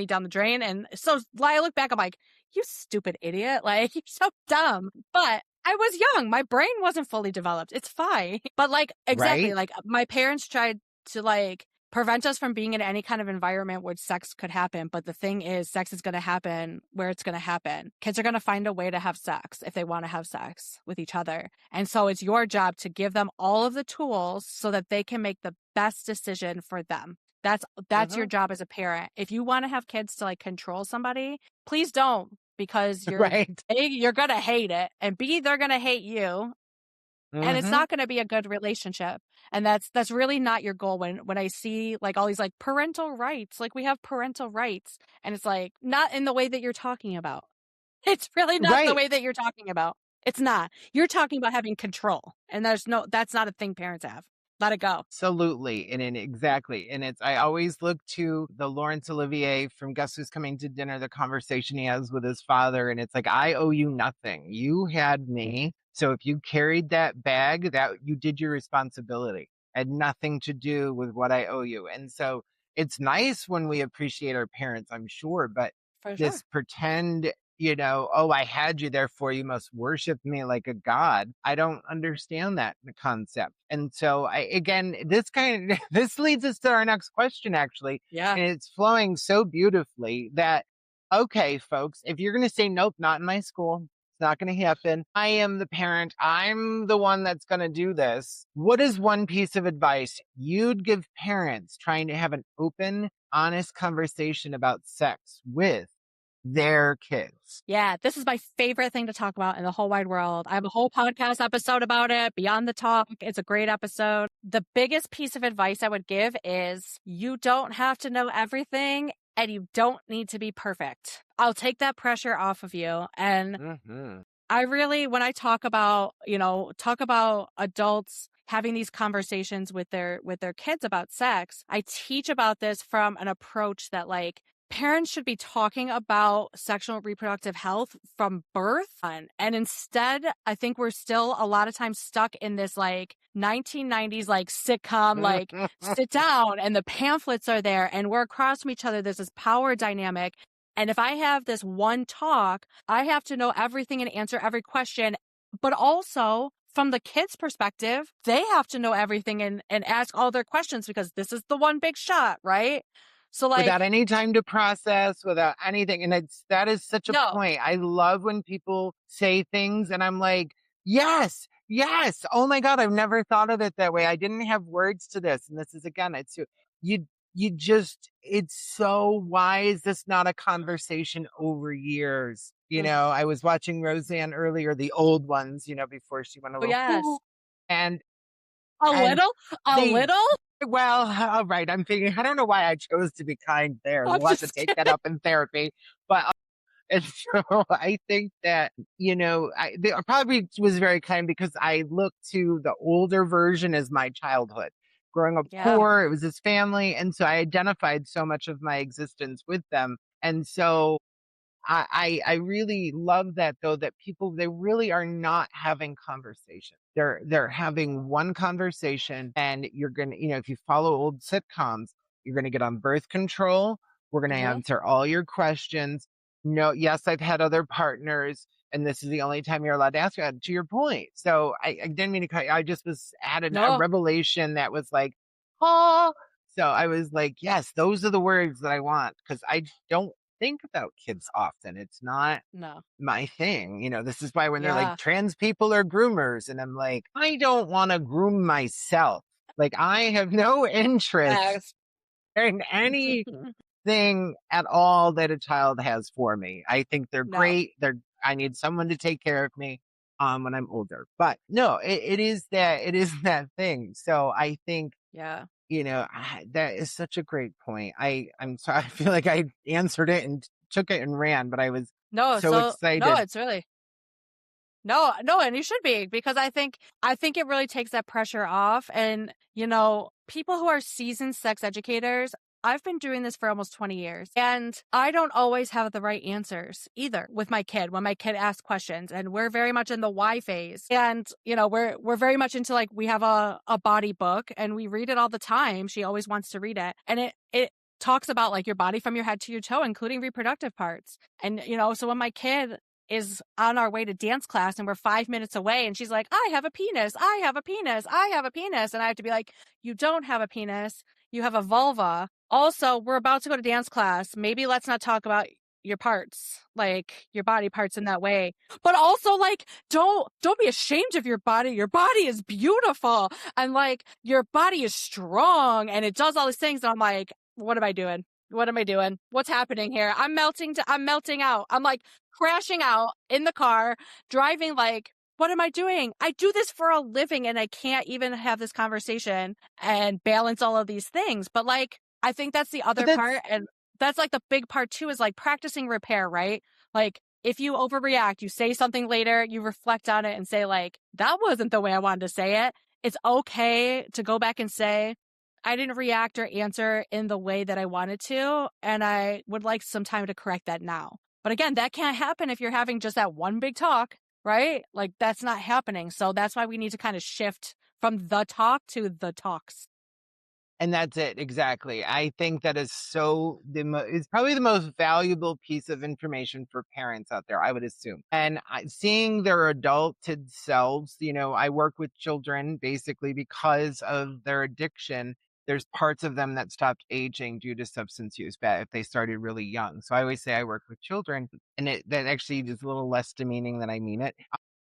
[SPEAKER 2] down the drain. And so I look back, I'm like, you stupid idiot. Like, you're so dumb. But I was young. My brain wasn't fully developed. It's fine. But like, exactly.
[SPEAKER 1] Right?
[SPEAKER 2] Like, my parents tried to like prevent us from being in any kind of environment where sex could happen. But the thing is, sex is going to happen where it's going to happen. Kids are going to find a way to have sex if they want to have sex with each other. And so it's your job to give them all of the tools so that they can make the best decision for them. That's your
[SPEAKER 1] Hmm.
[SPEAKER 2] job as a parent. If you want to have kids to like control somebody, please don't, because
[SPEAKER 1] Right.
[SPEAKER 2] A, you're going to hate it, and B, they're going to hate you, and it's
[SPEAKER 1] Hmm.
[SPEAKER 2] not going to be a good relationship. And that's really not your goal. When I see like all these like parental rights, like we have parental rights, and it's like not in the way that you're talking about. It's really not the
[SPEAKER 1] Right.
[SPEAKER 2] way that you're talking about. It's not. You're talking about having control, and that's not a thing parents have. Let it go.
[SPEAKER 1] Absolutely. Exactly. And I always look to the Laurence Olivier from Guess Who's Coming to Dinner, the conversation he has with his father. And it's like, I owe you nothing. You had me. So if you carried that bag, that you did your responsibility. Had nothing to do with what I owe you. And so it's nice when we appreciate our parents, I'm sure, but
[SPEAKER 2] For
[SPEAKER 1] this
[SPEAKER 2] sure.
[SPEAKER 1] pretend, oh, I had you, therefore you must worship me like a god. I don't understand that concept. And so again, this leads us to our next question, actually.
[SPEAKER 2] Yeah.
[SPEAKER 1] And it's flowing so beautifully that, okay, folks, if you're going to say, nope, not in my school, it's not going to happen. I am the parent. I'm the one that's going to do this. What is one piece of advice you'd give parents trying to have an open, honest conversation about sex with their kids?
[SPEAKER 2] Yeah, this is my favorite thing to talk about in the whole wide world. I have a whole podcast episode about it, Beyond the Talk. It's a great episode. The biggest piece of advice I would give is you don't have to know everything and you don't need to be perfect. I'll take that pressure off of you. And
[SPEAKER 1] Hmm.
[SPEAKER 2] I really, when I talk about, talk about adults having these conversations with their kids about sex, I teach about this from an approach that like parents should be talking about sexual and reproductive health from birth on. And instead, I think we're still a lot of times stuck in this like 1990s like sitcom, like sit down and the pamphlets are there and we're across from each other. There's this power dynamic. And if I have this one talk, I have to know everything and answer every question. But also, from the kids' perspective, they have to know everything and ask all their questions because this is the one big shot, right? So,
[SPEAKER 1] Without
[SPEAKER 2] like,
[SPEAKER 1] any time to process, without anything. And that is such a
[SPEAKER 2] no,
[SPEAKER 1] point. I love when people say things and I'm like, yes, yes. Oh my God, I've never thought of it that way. I didn't have words to this. And this is again, you, it's so, why is this not a conversation over years?
[SPEAKER 2] mm,
[SPEAKER 1] I was watching Roseanne earlier, the old ones, before she went a
[SPEAKER 2] oh,
[SPEAKER 1] little,
[SPEAKER 2] yes,
[SPEAKER 1] and,
[SPEAKER 2] a
[SPEAKER 1] and
[SPEAKER 2] little, a
[SPEAKER 1] they
[SPEAKER 2] little.
[SPEAKER 1] well, all right. I'm thinking, I don't know why I chose to be kind there.
[SPEAKER 2] I'm
[SPEAKER 1] We'll have to
[SPEAKER 2] just
[SPEAKER 1] take that
[SPEAKER 2] kidding.
[SPEAKER 1] up in therapy. But and so I think that, they probably was very kind because I look to the older version as my childhood. Growing up
[SPEAKER 2] Yeah,
[SPEAKER 1] poor, it was his family. And so I identified so much of my existence with them. And so I really love that though, that people, they really are not having conversation. They're having one conversation and you're gonna, if you follow old sitcoms, you're gonna get on birth control. We're gonna
[SPEAKER 2] hmm,
[SPEAKER 1] answer all your questions. No, yes, I've had other partners, and this is the only time you're allowed to ask. To your point. So I didn't mean to cut you. I just was at a
[SPEAKER 2] no,
[SPEAKER 1] revelation that was like, oh, so I was like, yes, those are the words that I want because I don't think about kids often. It's not
[SPEAKER 2] no,
[SPEAKER 1] my thing. This is why when they're like
[SPEAKER 2] yeah,
[SPEAKER 1] trans people are groomers, and I'm like, I don't want to groom myself. Like I have no interest
[SPEAKER 2] yes,
[SPEAKER 1] in anything at all that a child has for me. I think they're
[SPEAKER 2] no,
[SPEAKER 1] great. I need someone to take care of me when I'm older. But no, it is that thing. So I think
[SPEAKER 2] yeah.
[SPEAKER 1] that is such a great point. I'm sorry. I feel like I answered it and took it and ran, but I was
[SPEAKER 2] No,
[SPEAKER 1] so
[SPEAKER 2] so no,
[SPEAKER 1] excited.
[SPEAKER 2] it's really no, no, and you should be because I think it really takes that pressure off. And people who are seasoned sex educators, I've been doing this for almost 20 years, and I don't always have the right answers either with my kid when my kid asks questions. And we're very much in the why phase, and we're very much into like we have a body book and we read it all the time. She always wants to read it, and it talks about like your body from your head to your toe, including reproductive parts. And, so when my kid is on our way to dance class and we're 5 minutes away and she's like, I have a penis, I have a penis, I have a penis. And I have to be like, you don't have a penis, you have a vulva. Also, we're about to go to dance class. Maybe let's not talk about your parts, like your body parts in that way. But also like, don't be ashamed of your body. Your body is beautiful and like your body is strong and it does all these things. And I'm like, what am I doing? What am I doing? What's happening here? I'm melting out. I'm like crashing out in the car, driving like, what am I doing? I do this for a living and I can't even have this conversation and balance all of these things. But like, I think that's the
[SPEAKER 1] But
[SPEAKER 2] other
[SPEAKER 1] that's
[SPEAKER 2] part. And that's like the big part too, is like practicing repair, right? Like if you overreact, you say something later, you reflect on it and say like, that wasn't the way I wanted to say it. It's okay to go back and say, I didn't react or answer in the way that I wanted to, and I would like some time to correct that now. But again, that can't happen if you're having just that one big talk, right? Like that's not happening. So that's why we need to kind of shift from the talk to the talks.
[SPEAKER 1] And that's it, exactly. I think that is it's probably the most valuable piece of information for parents out there, I would assume. And seeing their adulted selves, I work with children basically because of their addiction. There's parts of them that stopped aging due to substance use, but if they started really young. So I always say I work with children, and that actually is a little less demeaning than I mean it.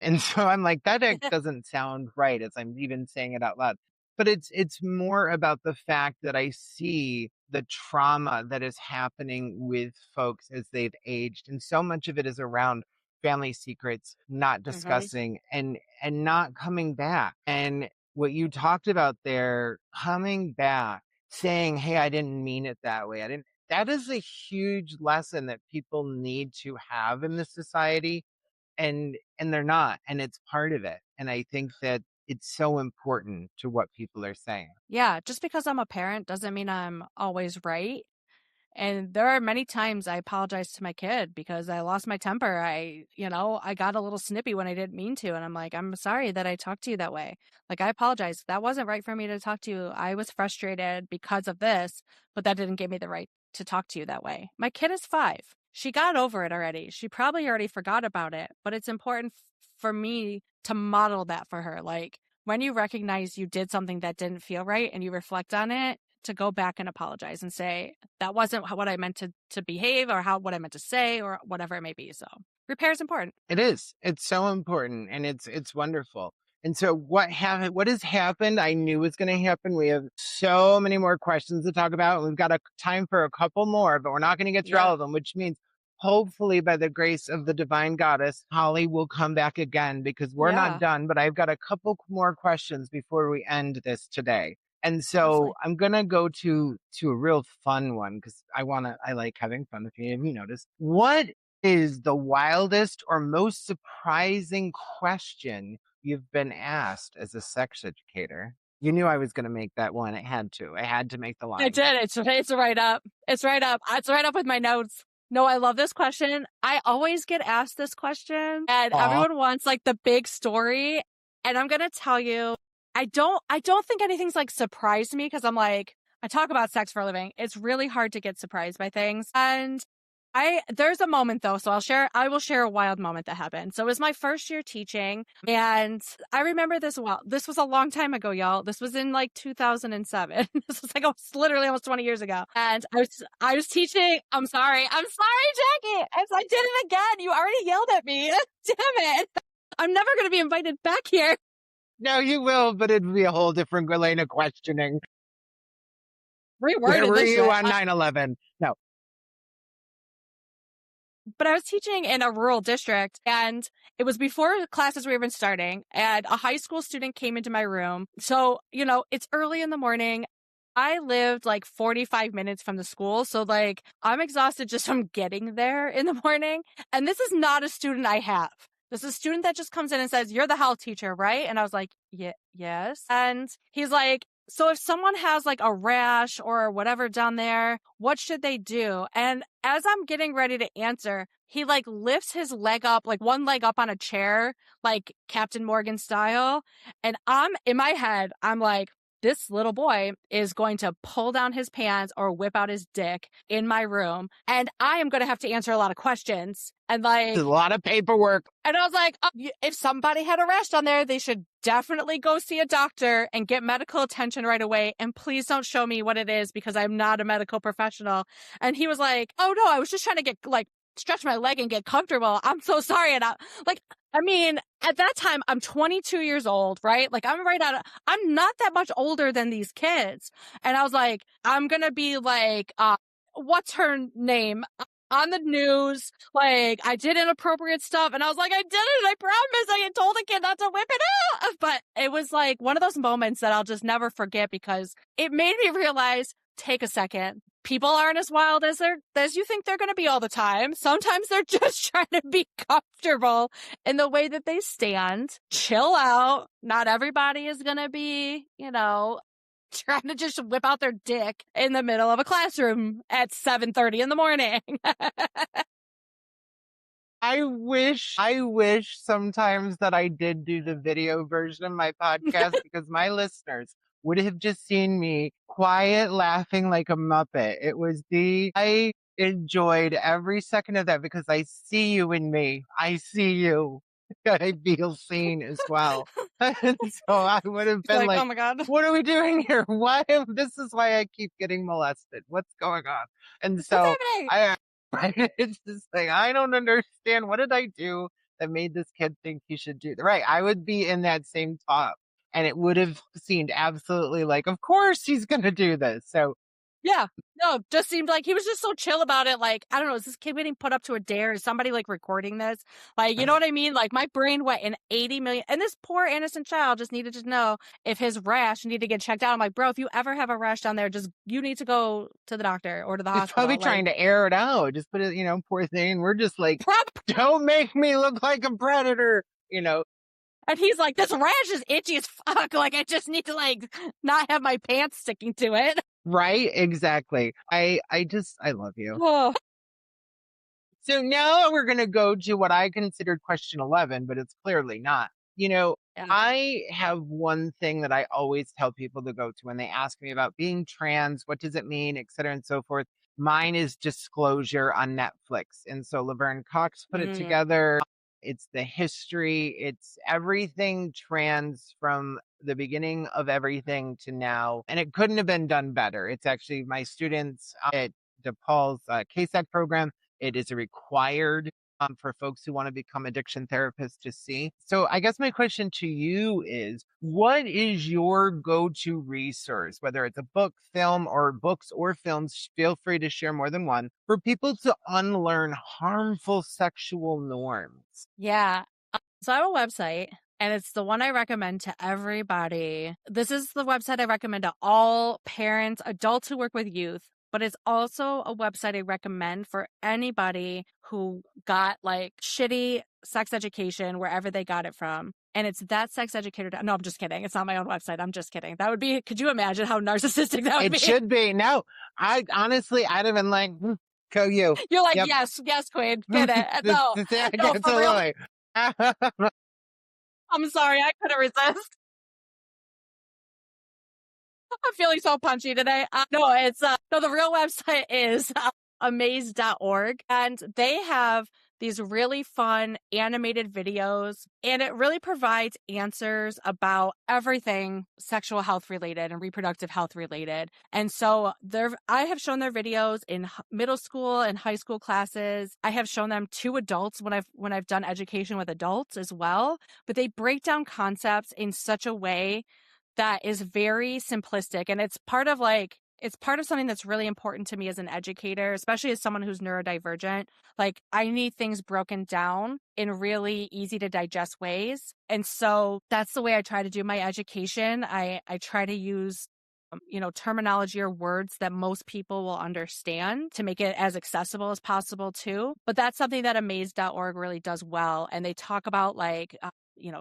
[SPEAKER 1] And so I'm like, that doesn't sound right as I'm even saying it out loud. But it's more about the fact that I see the trauma that is happening with folks as they've aged, and so much of it is around family secrets, not
[SPEAKER 2] Mm-hmm.
[SPEAKER 1] discussing and not coming back. And what you talked about there, coming back, saying, "Hey, I didn't mean it that way. I didn't." That is a huge lesson that people need to have in this society, and they're not, and it's part of it. And I think that it's so important to what people are saying.
[SPEAKER 2] Yeah, just because I'm a parent doesn't mean I'm always right. And there are many times I apologize to my kid because I lost my temper. I got a little snippy when I didn't mean to. And I'm like, I'm sorry that I talked to you that way. Like, I apologize. That wasn't right for me to talk to you. I was frustrated because of this, but that didn't give me the right to talk to you that way. My kid is 5. She got over it already. She probably already forgot about it, but it's important for me to model that for her. Like, when you recognize you did something that didn't feel right and you reflect on it, to go back and apologize and say that wasn't what I meant to behave or what I meant to say or whatever it may be. So repair is important.
[SPEAKER 1] It is. It's so important, and it's wonderful. And so what has happened, I knew was going to happen. We have so many more questions to talk about. We've got time for a couple more, but we're not going to get through
[SPEAKER 2] Yeah.
[SPEAKER 1] all of them, which means hopefully by the grace of the divine goddess, Holly will come back again because we're not
[SPEAKER 2] Yeah.
[SPEAKER 1] done, but I've got a couple more questions before we end this today. And so
[SPEAKER 2] Absolutely.
[SPEAKER 1] I'm gonna go to a real fun one because I like having fun. If you notice, what is the wildest or most surprising question you've been asked as a sex educator? You knew I was going to make that one. I had to make the
[SPEAKER 2] I
[SPEAKER 1] line.
[SPEAKER 2] did. It's right up. It's right up. It's right up with my notes. No, I love this question. I always get asked this question and
[SPEAKER 1] Aw.
[SPEAKER 2] everyone wants like the big story. And I'm going to tell you, I don't think anything's like surprised me because I'm like, I talk about sex for a living. It's really hard to get surprised by things. And there's a moment though, so I will share a wild moment that happened. So it was my first year teaching, and I remember this well. This was a long time ago, y'all. This was in like 2007. This was like literally almost 20 years ago. And I was teaching. I'm sorry, Jackie. I did it again. You already yelled at me. Damn it. I'm never going to be invited back here.
[SPEAKER 1] No, you will, but it'd be a whole different lane of questioning. Where
[SPEAKER 2] Reworded
[SPEAKER 1] were
[SPEAKER 2] this
[SPEAKER 1] you
[SPEAKER 2] shit.
[SPEAKER 1] on 9/11? No.
[SPEAKER 2] But I was teaching in a rural district and it was before classes were even starting and a high school student came into my room. So, it's early in the morning. I lived like 45 minutes from the school. So like I'm exhausted just from getting there in the morning. And this is not a student I have. This is a student that just comes in and says, "You're the health teacher, right?" And I was like, "Yeah, yes." And he's like, "So if someone has like a rash or whatever down there, what should they do?" And as I'm getting ready to answer, he like lifts his leg up, like one leg up on a chair, like Captain Morgan style. And I'm in my head, I'm like, this little boy is going to pull down his pants or whip out his dick in my room, and I am going to have to answer a lot of questions. And
[SPEAKER 1] It's
[SPEAKER 2] like,
[SPEAKER 1] a lot of paperwork.
[SPEAKER 2] and I was like, oh, if somebody had a rash down there, they should definitely go see a doctor and get medical attention right away. And please don't show me what it is because I'm not a medical professional. And he was like, oh no, I was just trying to get like stretch my leg and get comfortable. I'm so sorry. And I mean, at that time, I'm 22 years old, right? Like I'm not that much older than these kids. And I was like, I'm going to be like, what's her name? On the news, like I did inappropriate stuff, and I was like, I did it. I promise. I had told the kid not to whip it out, but it was like one of those moments that I'll just never forget because it made me realize. Take a second. People aren't as wild as you think they're going to be all the time. Sometimes they're just trying to be comfortable in the way that they stand. Chill out. Not everybody is going to be, trying to just whip out their dick in the middle of a classroom at 7:30 in the morning.
[SPEAKER 1] I wish sometimes that I did do the video version of my podcast because my listeners would have just seen me quiet laughing like a Muppet. I enjoyed every second of that because I see you in me. I see you. I feel seen as well. And so I would have
[SPEAKER 2] It's
[SPEAKER 1] been
[SPEAKER 2] like, oh
[SPEAKER 1] like,
[SPEAKER 2] my God,
[SPEAKER 1] what are we doing here? This is why I keep getting molested. What's going on? And
[SPEAKER 2] what's
[SPEAKER 1] so
[SPEAKER 2] happening?
[SPEAKER 1] I, it's just like, I don't understand. What did I do that made this kid think he should do that? Right. I would be in that same top and it would have seemed absolutely like, of course he's going to do this. So
[SPEAKER 2] Yeah. No, just seemed like he was just so chill about it. Like, I don't know, is this kid getting put up to a dare? Is somebody like recording this? Like, you know what I mean? Like my brain went in 80 million. And this poor innocent child just needed to know if his rash needed to get checked out. I'm like, bro, if you ever have a rash down there, you need to go to the doctor or to the
[SPEAKER 1] he's probably
[SPEAKER 2] hospital. Like,
[SPEAKER 1] trying to air it out. Just put it, poor thing. We're just like, don't make me look like a predator.
[SPEAKER 2] and he's like, this rash is itchy as fuck. Like, I just need to like not have my pants sticking to it.
[SPEAKER 1] Right? Exactly. I love you.
[SPEAKER 2] Oh,
[SPEAKER 1] So now we're going to go to what I considered question 11, but it's clearly not.
[SPEAKER 2] yeah.
[SPEAKER 1] I have one thing that I always tell people to go to when they ask me about being trans, what does it mean, et cetera, and so forth. Mine is Disclosure on Netflix. And so Laverne Cox put it
[SPEAKER 2] Mm.
[SPEAKER 1] together. It's the history, it's everything trans from the beginning of everything to now. And it couldn't have been done better. It's actually my students at DePaul's KSAC program. It is a required for folks who want to become addiction therapists to see. So I guess my question to you is, what is your go-to resource, whether it's a book, film, or books or films, feel free to share more than one, for people to unlearn harmful sexual norms?
[SPEAKER 2] Yeah. So I have a website and it's the one I recommend to everybody. This is the website I recommend to all parents, adults who work with youth, but it's also a website I recommend for anybody who got like shitty sex education wherever they got it from. And it's that sex educator. No, I'm just kidding. It's not my own website. I'm just kidding. Could you imagine how narcissistic that would be?
[SPEAKER 1] It should be. No, I'd have been like, go you.
[SPEAKER 2] You're like,
[SPEAKER 1] Yep.
[SPEAKER 2] yes, Queen, get it. No, no, for real.
[SPEAKER 1] Absolutely.
[SPEAKER 2] I'm sorry. I couldn't resist. I'm feeling so punchy today. The real website is amaze.org, and they have these really fun animated videos, and it really provides answers about everything sexual health related and reproductive health related. And so I have shown their videos in middle school and high school classes. I have shown them to adults when I've done education with adults as well, but they break down concepts in such a way that is very simplistic, and it's part of something that's really important to me as an educator, especially as someone who's neurodivergent. Like, I need things broken down in really easy to digest ways. And so that's the way I try to do my education. I try to use terminology or words that most people will understand to make it as accessible as possible too. But that's something that amaze.org really does well. And they talk about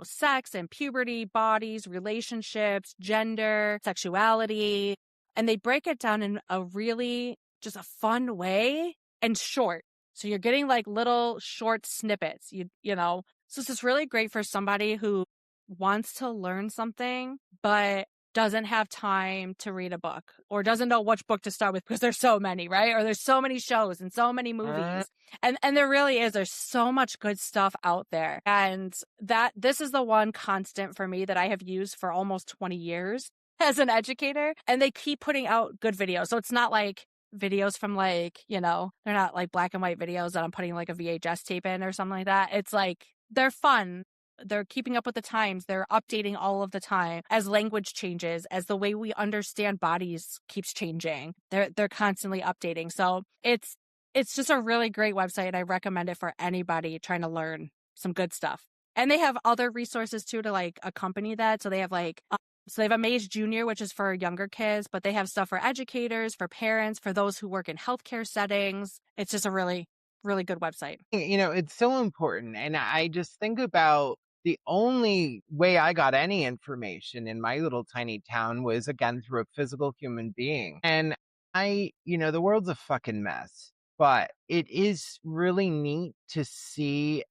[SPEAKER 2] sex and puberty, bodies, relationships, gender, sexuality, and they break it down in a really just a fun way and short. So you're getting like little short snippets, so this is really great for somebody who wants to learn something, but doesn't have time to read a book or doesn't know which book to start with because there's so many, right? Or there's so many shows and so many
[SPEAKER 1] Mm.
[SPEAKER 2] movies. And there really is. There's so much good stuff out there. And that this is the one constant for me that I have used for almost 20 years as an educator. And they keep putting out good videos. So it's not like videos from like, they're not like black and white videos that I'm putting like a VHS tape in or something like that. It's like they're fun. They're keeping up with the times. They're updating all of the time as language changes, as the way we understand bodies keeps changing. They're constantly updating. So it's just a really great website. I recommend it for anybody trying to learn some good stuff. And they have other resources too to like accompany that. So they have so they have Amaze Junior, which is for younger kids, but they have stuff for educators, for parents, for those who work in healthcare settings. It's just a really, really good website.
[SPEAKER 1] It's so important. And I just think about the only way I got any information in my little tiny town was again through a physical human being. And the world's a fucking mess, but it is really neat to see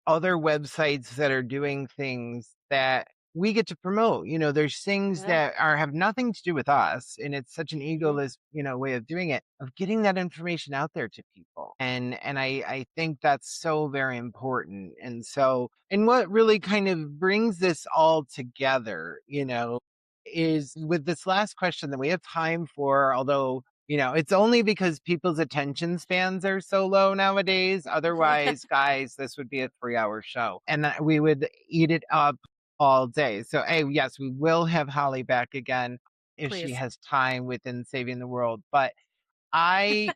[SPEAKER 1] other websites that are doing things that we get to promote. There's things
[SPEAKER 2] Yeah.
[SPEAKER 1] that have nothing to do with us, and it's such an
[SPEAKER 2] Mhm.
[SPEAKER 1] egoless, way of doing it, of getting that information out there to people. And I think that's so very important. And what really kind of brings this all together, is with this last question that we have time for, although it's only because people's attention spans are so low nowadays. Otherwise, guys, this would be a 3-hour show and we would eat it up all day. So, hey, yes, we will have Holly back again if she
[SPEAKER 2] Please.
[SPEAKER 1] has time within Saving the World. But I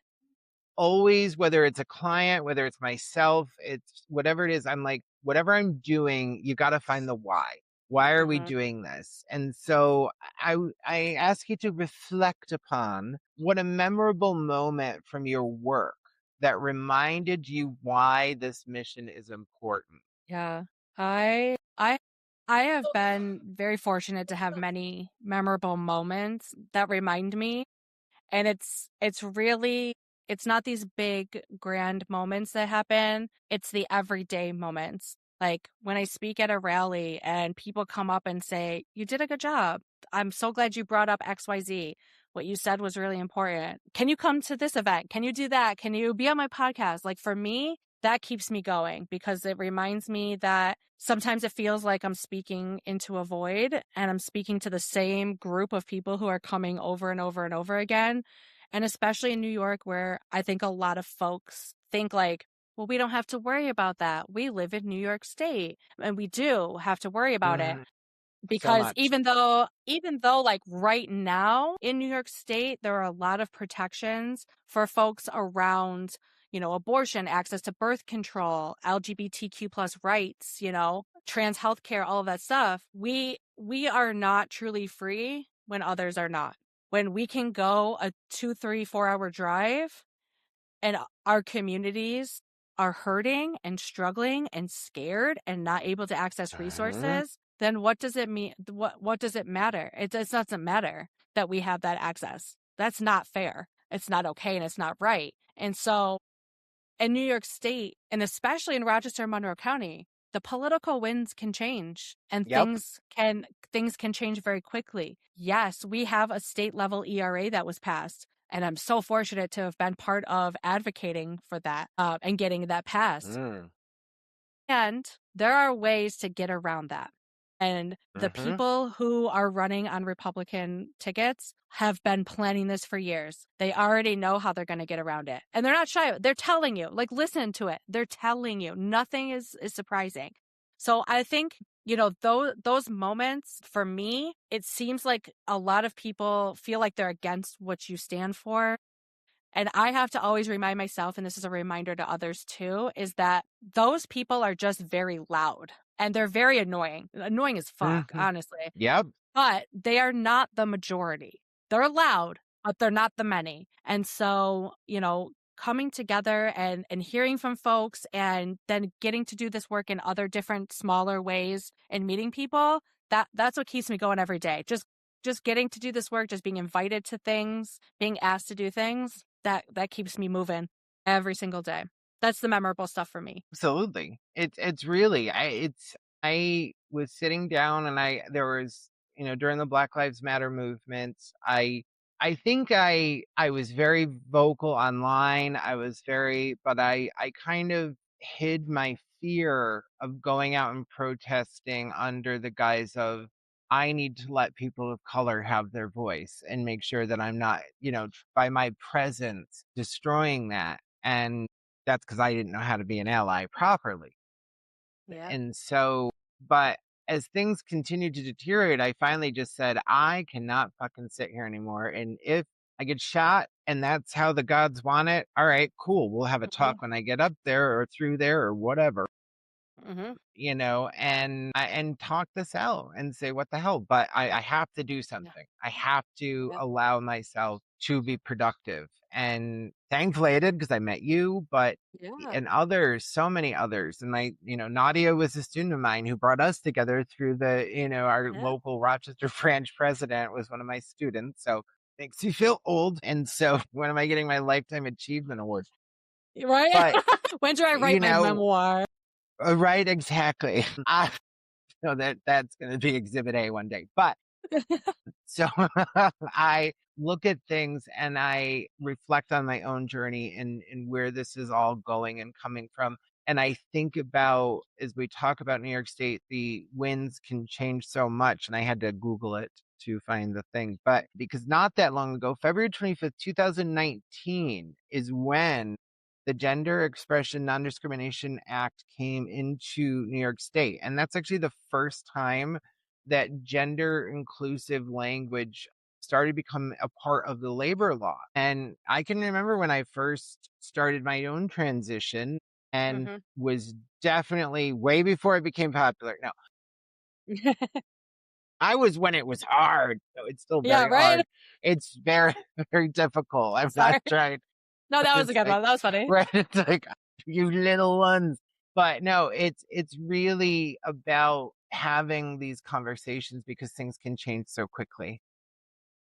[SPEAKER 1] always, whether it's a client, whether it's myself, it's whatever it is, I'm like, whatever I'm doing, you got to find the why. Why are we
[SPEAKER 2] Mhm.
[SPEAKER 1] doing this? And so I ask you to reflect upon what a memorable moment from your work that reminded you why this mission is important.
[SPEAKER 2] Yeah. I have been very fortunate to have many memorable moments that remind me. And it's really it's not these big grand moments that happen. It's the everyday moments. Like when I speak at a rally and people come up and say, "You did a good job. I'm so glad you brought up XYZ. What you said was really important. Can you come to this event? Can you do that? Can you be on my podcast?" Like for me, that keeps me going because it reminds me that sometimes it feels like I'm speaking into a void and I'm speaking to the same group of people who are coming over and over and over again. And especially in New York, where I think a lot of folks think like, well, we don't have to worry about that. We live in New York State and we do have to worry about it
[SPEAKER 1] Mhm. So
[SPEAKER 2] because
[SPEAKER 1] much.
[SPEAKER 2] even though like right now in New York State there are a lot of protections for folks around abortion, access to birth control, LGBTQ plus rights, trans healthcare, all of that stuff. We are not truly free when others are not, when we can go a 2, 3, 4 hour drive and our communities are hurting and struggling and scared and not able to access
[SPEAKER 1] Mhm.
[SPEAKER 2] resources, then what does it mean? What does it matter? It doesn't matter that we have that access. That's not fair. It's not okay and it's not right. And so in New York State, and especially in Rochester and Monroe County, the political winds can change and
[SPEAKER 1] Yep.
[SPEAKER 2] things can change very quickly. Yes, we have a state level ERA that was passed, and I'm so fortunate to have been part of advocating for that and getting that passed.
[SPEAKER 1] Mm.
[SPEAKER 2] And there are ways to get around that. And the
[SPEAKER 1] Mhm.
[SPEAKER 2] people who are running on Republican tickets have been planning this for years. They already know how they're going to get around it. And they're not shy. They're telling you, like, listen to it. They're telling you. Nothing is surprising. So I think, those moments for me, it seems like a lot of people feel like they're against what you stand for. And I have to always remind myself, and this is a reminder to others too, is that those people are just very loud and they're very annoying as fuck,
[SPEAKER 1] Mhm.
[SPEAKER 2] honestly,
[SPEAKER 1] Yep.
[SPEAKER 2] but they are not the majority. They're loud, but they're not the many. And so, coming together and hearing from folks and then getting to do this work in other different smaller ways and meeting people, that's what keeps me going every day. Just getting to do this work, just being invited to things, being asked to do things, that keeps me moving every single day. That's the memorable stuff for me.
[SPEAKER 1] Absolutely. I was sitting down and there was during the Black Lives Matter movement, I think I was very vocal online. I was very, but I kind of hid my fear of going out and protesting under the guise of I need to let people of color have their voice and make sure that I'm not, by my presence destroying that. And that's because I didn't know how to be an ally properly.
[SPEAKER 2] Yeah.
[SPEAKER 1] And so, but as things continued to deteriorate, I finally just said, I cannot fucking sit here anymore. And if I get shot and that's how the gods want it, all right, cool. We'll have a
[SPEAKER 2] Mhm.
[SPEAKER 1] talk when I get up there or through there or whatever,
[SPEAKER 2] Mhm.
[SPEAKER 1] and talk this out and say, what the hell? But I have to do
[SPEAKER 2] Yeah.
[SPEAKER 1] something. I have to
[SPEAKER 2] Yeah.
[SPEAKER 1] allow myself to be productive. And thankfully I did because I met you, but
[SPEAKER 2] Yeah.
[SPEAKER 1] and others, so many others. And Nadia was a student of mine who brought us together through our
[SPEAKER 2] Yeah.
[SPEAKER 1] local Rochester branch president was one of my students. So makes me feel old. And so when am I getting my lifetime achievement award?
[SPEAKER 2] Right?
[SPEAKER 1] But
[SPEAKER 2] When do I write
[SPEAKER 1] you
[SPEAKER 2] my
[SPEAKER 1] know,
[SPEAKER 2] memoir?
[SPEAKER 1] right, exactly. I know that's going to be exhibit A one day. But so I look at things and I reflect on my own journey and where this is all going and coming from. And I think about, as we talk about New York State, the winds can change so much. And I had to Google it to find the thing. But because not that long ago, February 25th, 2019, is when the Gender Expression Non-Discrimination Act came into New York State. And that's actually the first time that gender inclusive language started to become a part of the labor law. And I can remember when I first started my own transition and
[SPEAKER 2] Mhm.
[SPEAKER 1] was definitely way before it became popular. No, I was when it was hard. So it's still
[SPEAKER 2] Yeah,
[SPEAKER 1] very
[SPEAKER 2] right?
[SPEAKER 1] hard. It's very, very difficult. I'm not
[SPEAKER 2] Sorry.
[SPEAKER 1] trying.
[SPEAKER 2] No, that was a
[SPEAKER 1] It's
[SPEAKER 2] good
[SPEAKER 1] like,
[SPEAKER 2] one. That was funny.
[SPEAKER 1] right. It's like, you little ones. But no, it's really about having these conversations because things can change so quickly.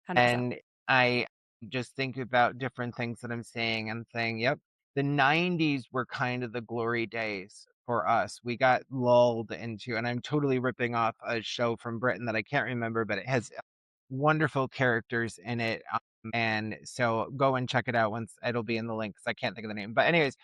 [SPEAKER 2] 100%.
[SPEAKER 1] And I just think about different things that I'm saying and saying, yep, the 90s were kind of the glory days for us. We got lulled into, and I'm totally ripping off a show from Britain that I can't remember, but it has wonderful characters in it. And so go and check it out once it'll be in the link because I can't think of the name. But anyways,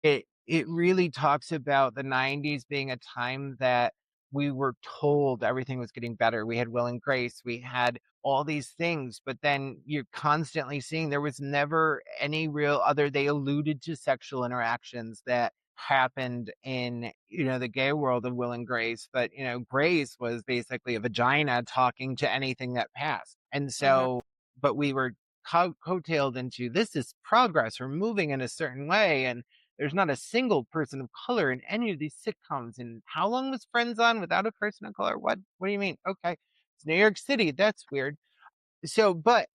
[SPEAKER 1] it really talks about the 90s being a time that we were told everything was getting better. We had Will and Grace, we had all these things, but then you're constantly seeing there was never any real other they alluded to sexual interactions that happened in the gay world of Will and Grace, but Grace was basically a vagina talking to anything that passed. And
[SPEAKER 2] Mhm.
[SPEAKER 1] so but we were coattailed into this is progress, we're moving in a certain way, and there's not a single person of color in any of these sitcoms. And how long was Friends on without a person of color? What do you mean? Okay, it's New York City, that's weird. So but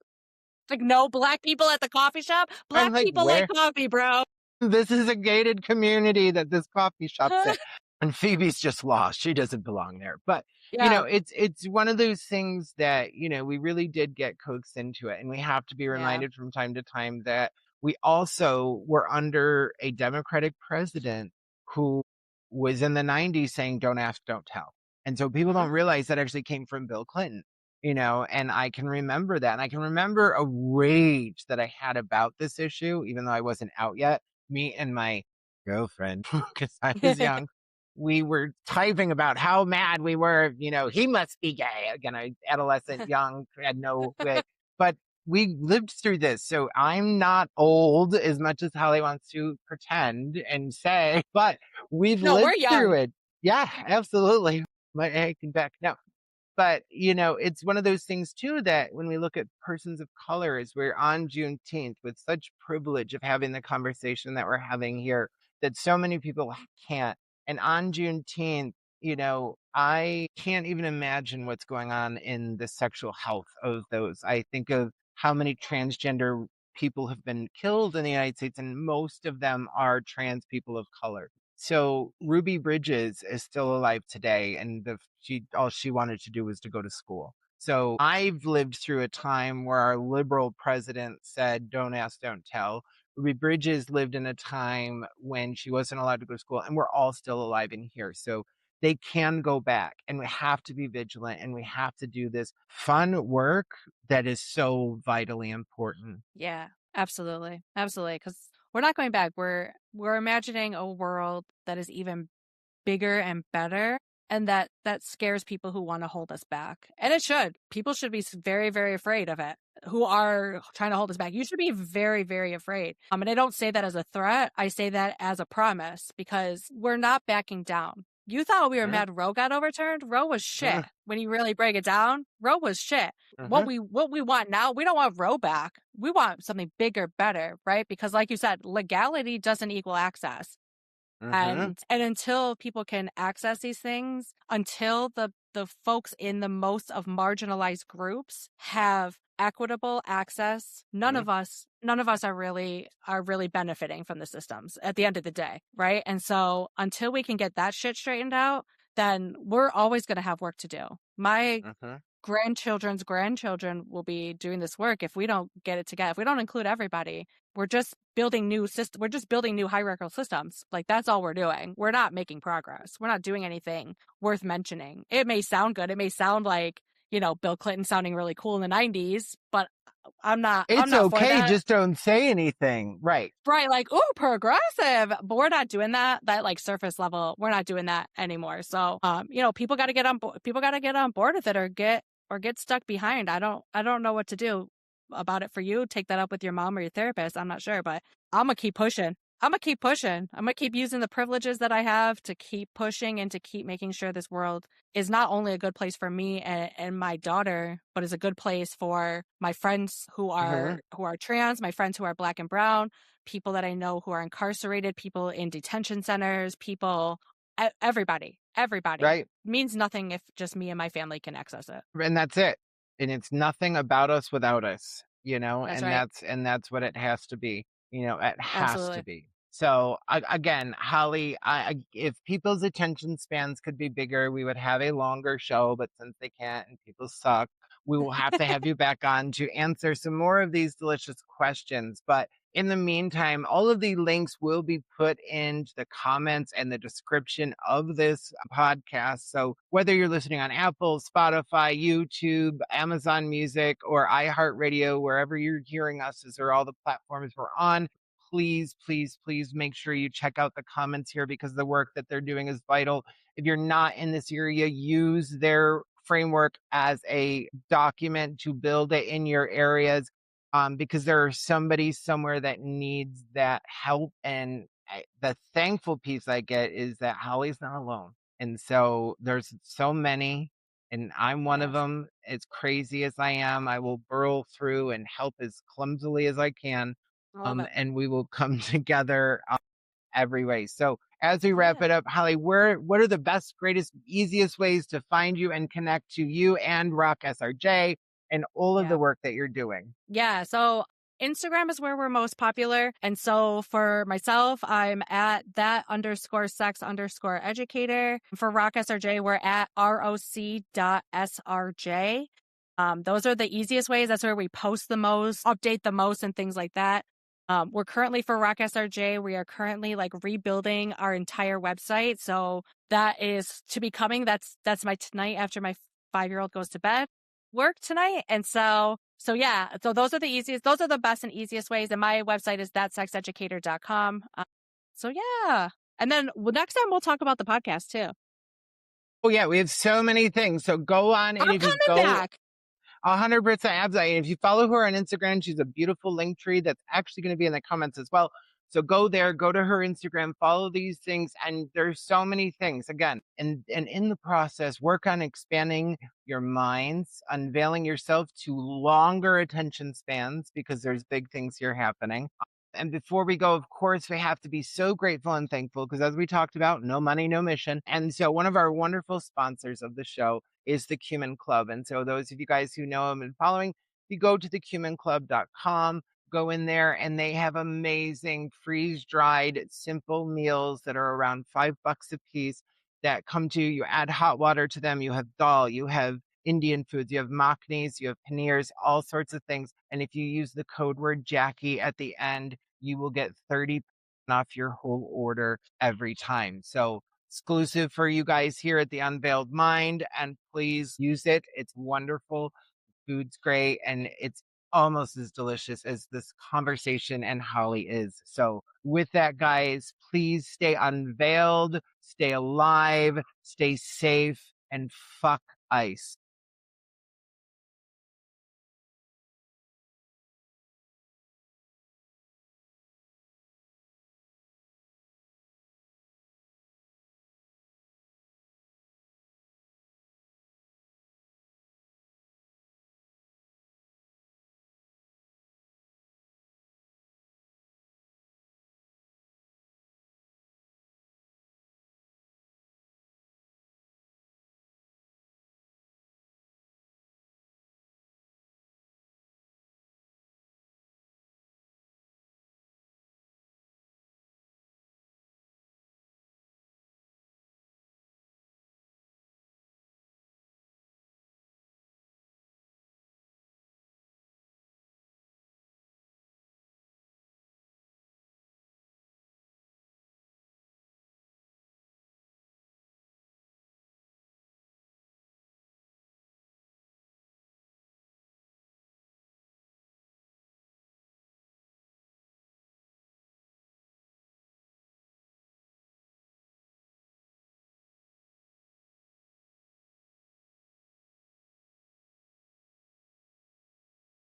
[SPEAKER 2] Like, no black people at the coffee shop?
[SPEAKER 1] I'm
[SPEAKER 2] Black
[SPEAKER 1] like,
[SPEAKER 2] people like
[SPEAKER 1] where
[SPEAKER 2] coffee, bro.
[SPEAKER 1] this is a gated community that this coffee shop's in. And Phoebe's just lost. She doesn't belong there. But
[SPEAKER 2] Yeah.
[SPEAKER 1] it's one of those things that, we really did get coaxed into it. And we have to be
[SPEAKER 2] Yeah.
[SPEAKER 1] reminded from time to time that we also were under a Democratic president who was in the 90s saying, don't ask, don't tell. And so people don't
[SPEAKER 2] Mhm.
[SPEAKER 1] realize that actually came from Bill Clinton. And I can remember that. And I can remember a rage that I had about this issue, even though I wasn't out yet. Me and my girlfriend, because I was young, we were typing about how mad we were. He must be gay. Again, I adolescent, young, had no way. But we lived through this. So I'm not old as much as Holly wants to pretend and say, but we've
[SPEAKER 2] No, we're
[SPEAKER 1] lived through
[SPEAKER 2] young.
[SPEAKER 1] it. Yeah, absolutely. I can back. No, but, it's one of those things too that when we look at persons of color, is we're on Juneteenth with such privilege of having the conversation that we're having here that so many people can't. And on Juneteenth, I can't even imagine what's going on in the sexual health of those. I think of how many transgender people have been killed in the United States, and most of them are trans people of color. So Ruby Bridges is still alive today, and she all she wanted to do was to go to school. So I've lived through a time where our liberal president said, "Don't ask, don't tell." Ruby Bridges lived in a time when she wasn't allowed to go to school, and we're all still alive in here. So they can go back, and we have to be vigilant, and we have to do this fun work that is so vitally important.
[SPEAKER 2] Yeah, absolutely. Absolutely. Because we're not going back. We're imagining a world that is even bigger and better, and that scares people who want to hold us back. And it should. People should be very, very afraid of it. Who are trying to hold us back. You should be very, very afraid. And I don't say that as a threat. I say that as a promise because we're not backing down. You thought we were
[SPEAKER 1] Mhm,
[SPEAKER 2] mad Roe got overturned? Roe was shit.
[SPEAKER 1] mhm,
[SPEAKER 2] When you really break it down, Roe was shit.
[SPEAKER 1] mhm,
[SPEAKER 2] What we want now, we don't want Roe back. We want something bigger, better, right? Because like you said, legality doesn't equal access.
[SPEAKER 1] mhm,
[SPEAKER 2] And until people can access these things, until the folks in the most of marginalized groups have equitable access,
[SPEAKER 1] mhm,
[SPEAKER 2] none of us are really benefiting from the systems at the end of the day, right? And so until we can get that shit straightened out, then we're always going to have work to do. My
[SPEAKER 1] mhm.
[SPEAKER 2] grandchildren's grandchildren will be doing this work if we don't get it together. If we don't include everybody, we're just building new we're just building new hierarchical systems. Like that's all we're doing. We're not making progress. We're not doing anything worth mentioning. It may sound good. It may sound like, Bill Clinton sounding really cool in the 90s, but I'm
[SPEAKER 1] It's
[SPEAKER 2] not for
[SPEAKER 1] okay,
[SPEAKER 2] that.
[SPEAKER 1] just don't say anything. Right.
[SPEAKER 2] Right, like, ooh, progressive. But we're not doing that. That like surface level, we're not doing that anymore. So people gotta get on board people gotta get on board with it or get stuck behind. I don't know what to do about it for you. Take that up with your mom or your therapist. I'm not sure, but I'm gonna keep pushing. I'm gonna keep pushing. I'm gonna keep using the privileges that I have to keep pushing and to keep making sure this world is not only a good place for me and my daughter, but is a good place for my friends
[SPEAKER 1] Mhm.
[SPEAKER 2] who are trans, my friends who are Black and brown, people that I know who are incarcerated, people in detention centers, everybody, everybody.
[SPEAKER 1] Right.
[SPEAKER 2] It means nothing if just me and my family can access it.
[SPEAKER 1] And that's it. And it's nothing about us without us,
[SPEAKER 2] That's
[SPEAKER 1] and
[SPEAKER 2] right.
[SPEAKER 1] that's what it has to be. It has to
[SPEAKER 2] Absolutely.
[SPEAKER 1] be. So again, Holly, if people's attention spans could be bigger, we would have a longer show. But since they can't and people suck, we will have to have you back on to answer some more of these delicious questions. But in the meantime, all of the links will be put into the comments and the description of this podcast. So whether you're listening on Apple, Spotify, YouTube, Amazon Music, or iHeartRadio, wherever you're hearing us, these are all the platforms we're on. Please, please, please make sure you check out the comments here because the work that they're doing is vital. If you're not in this area, use their framework as a document to build it in your areas, because there's somebody somewhere that needs that help. And the thankful piece I get is that Holly's not alone. And so there's so many, and I'm one of
[SPEAKER 2] Yes.
[SPEAKER 1] them. As crazy as I am, I will burrow through and help as clumsily as I can.
[SPEAKER 2] I love it.
[SPEAKER 1] And we will come together every way. So as we wrap
[SPEAKER 2] Yeah.
[SPEAKER 1] it up, Holly, what are the best, greatest, easiest ways to find you and connect to you and Rock SRJ and all of the
[SPEAKER 2] Yeah.
[SPEAKER 1] work that you're doing?
[SPEAKER 2] Yeah. So Instagram is where we're most popular. And so for myself, I'm at that underscore sex underscore educator. For Rock SRJ, we're at roc.srj. Those are the easiest ways. That's where we post the most, update the most, and things like that. We're currently for Rock SRJ, we are currently like rebuilding our entire website. So that is to be coming. That's my tonight after my 5-year-old goes to bed work tonight. And so yeah, so those are the best and easiest ways. And my website is thatsexeducator.com. So yeah. And then next time we'll talk about the podcast too.
[SPEAKER 1] Oh yeah, we have so many things. So go on, and
[SPEAKER 2] I'm
[SPEAKER 1] if you
[SPEAKER 2] coming
[SPEAKER 1] go
[SPEAKER 2] back.
[SPEAKER 1] 100% absolutely. And if you follow her on Instagram, she's a beautiful link tree that's actually going to be in the comments as well. So go there, go to her Instagram, follow these things. And there's so many things again. And in the process, work on expanding your minds, unveiling yourself to longer attention spans because there's big things here happening. And before we go, of course, we have to be so grateful and thankful because, as we talked about, no money, no mission. And so, one of our wonderful sponsors of the show is the Cumin Club. And so, those of you guys who know them and following, you go to thecuminclub.com, go in there, and they have amazing freeze dried, simple meals that are around $5 a piece that come to you. You add hot water to them, you have dal, you have Indian foods, you have makhnis, you have paneers, all sorts of things. And if you use the code word Jackie at the end, you will get 30% off your whole order every time. So exclusive for you guys here at the Unveiled Mind, and please use it. It's wonderful. Food's great, and it's almost as delicious as this conversation and Holly is. So, with that, guys, please stay unveiled, stay alive, stay safe, and fuck ice.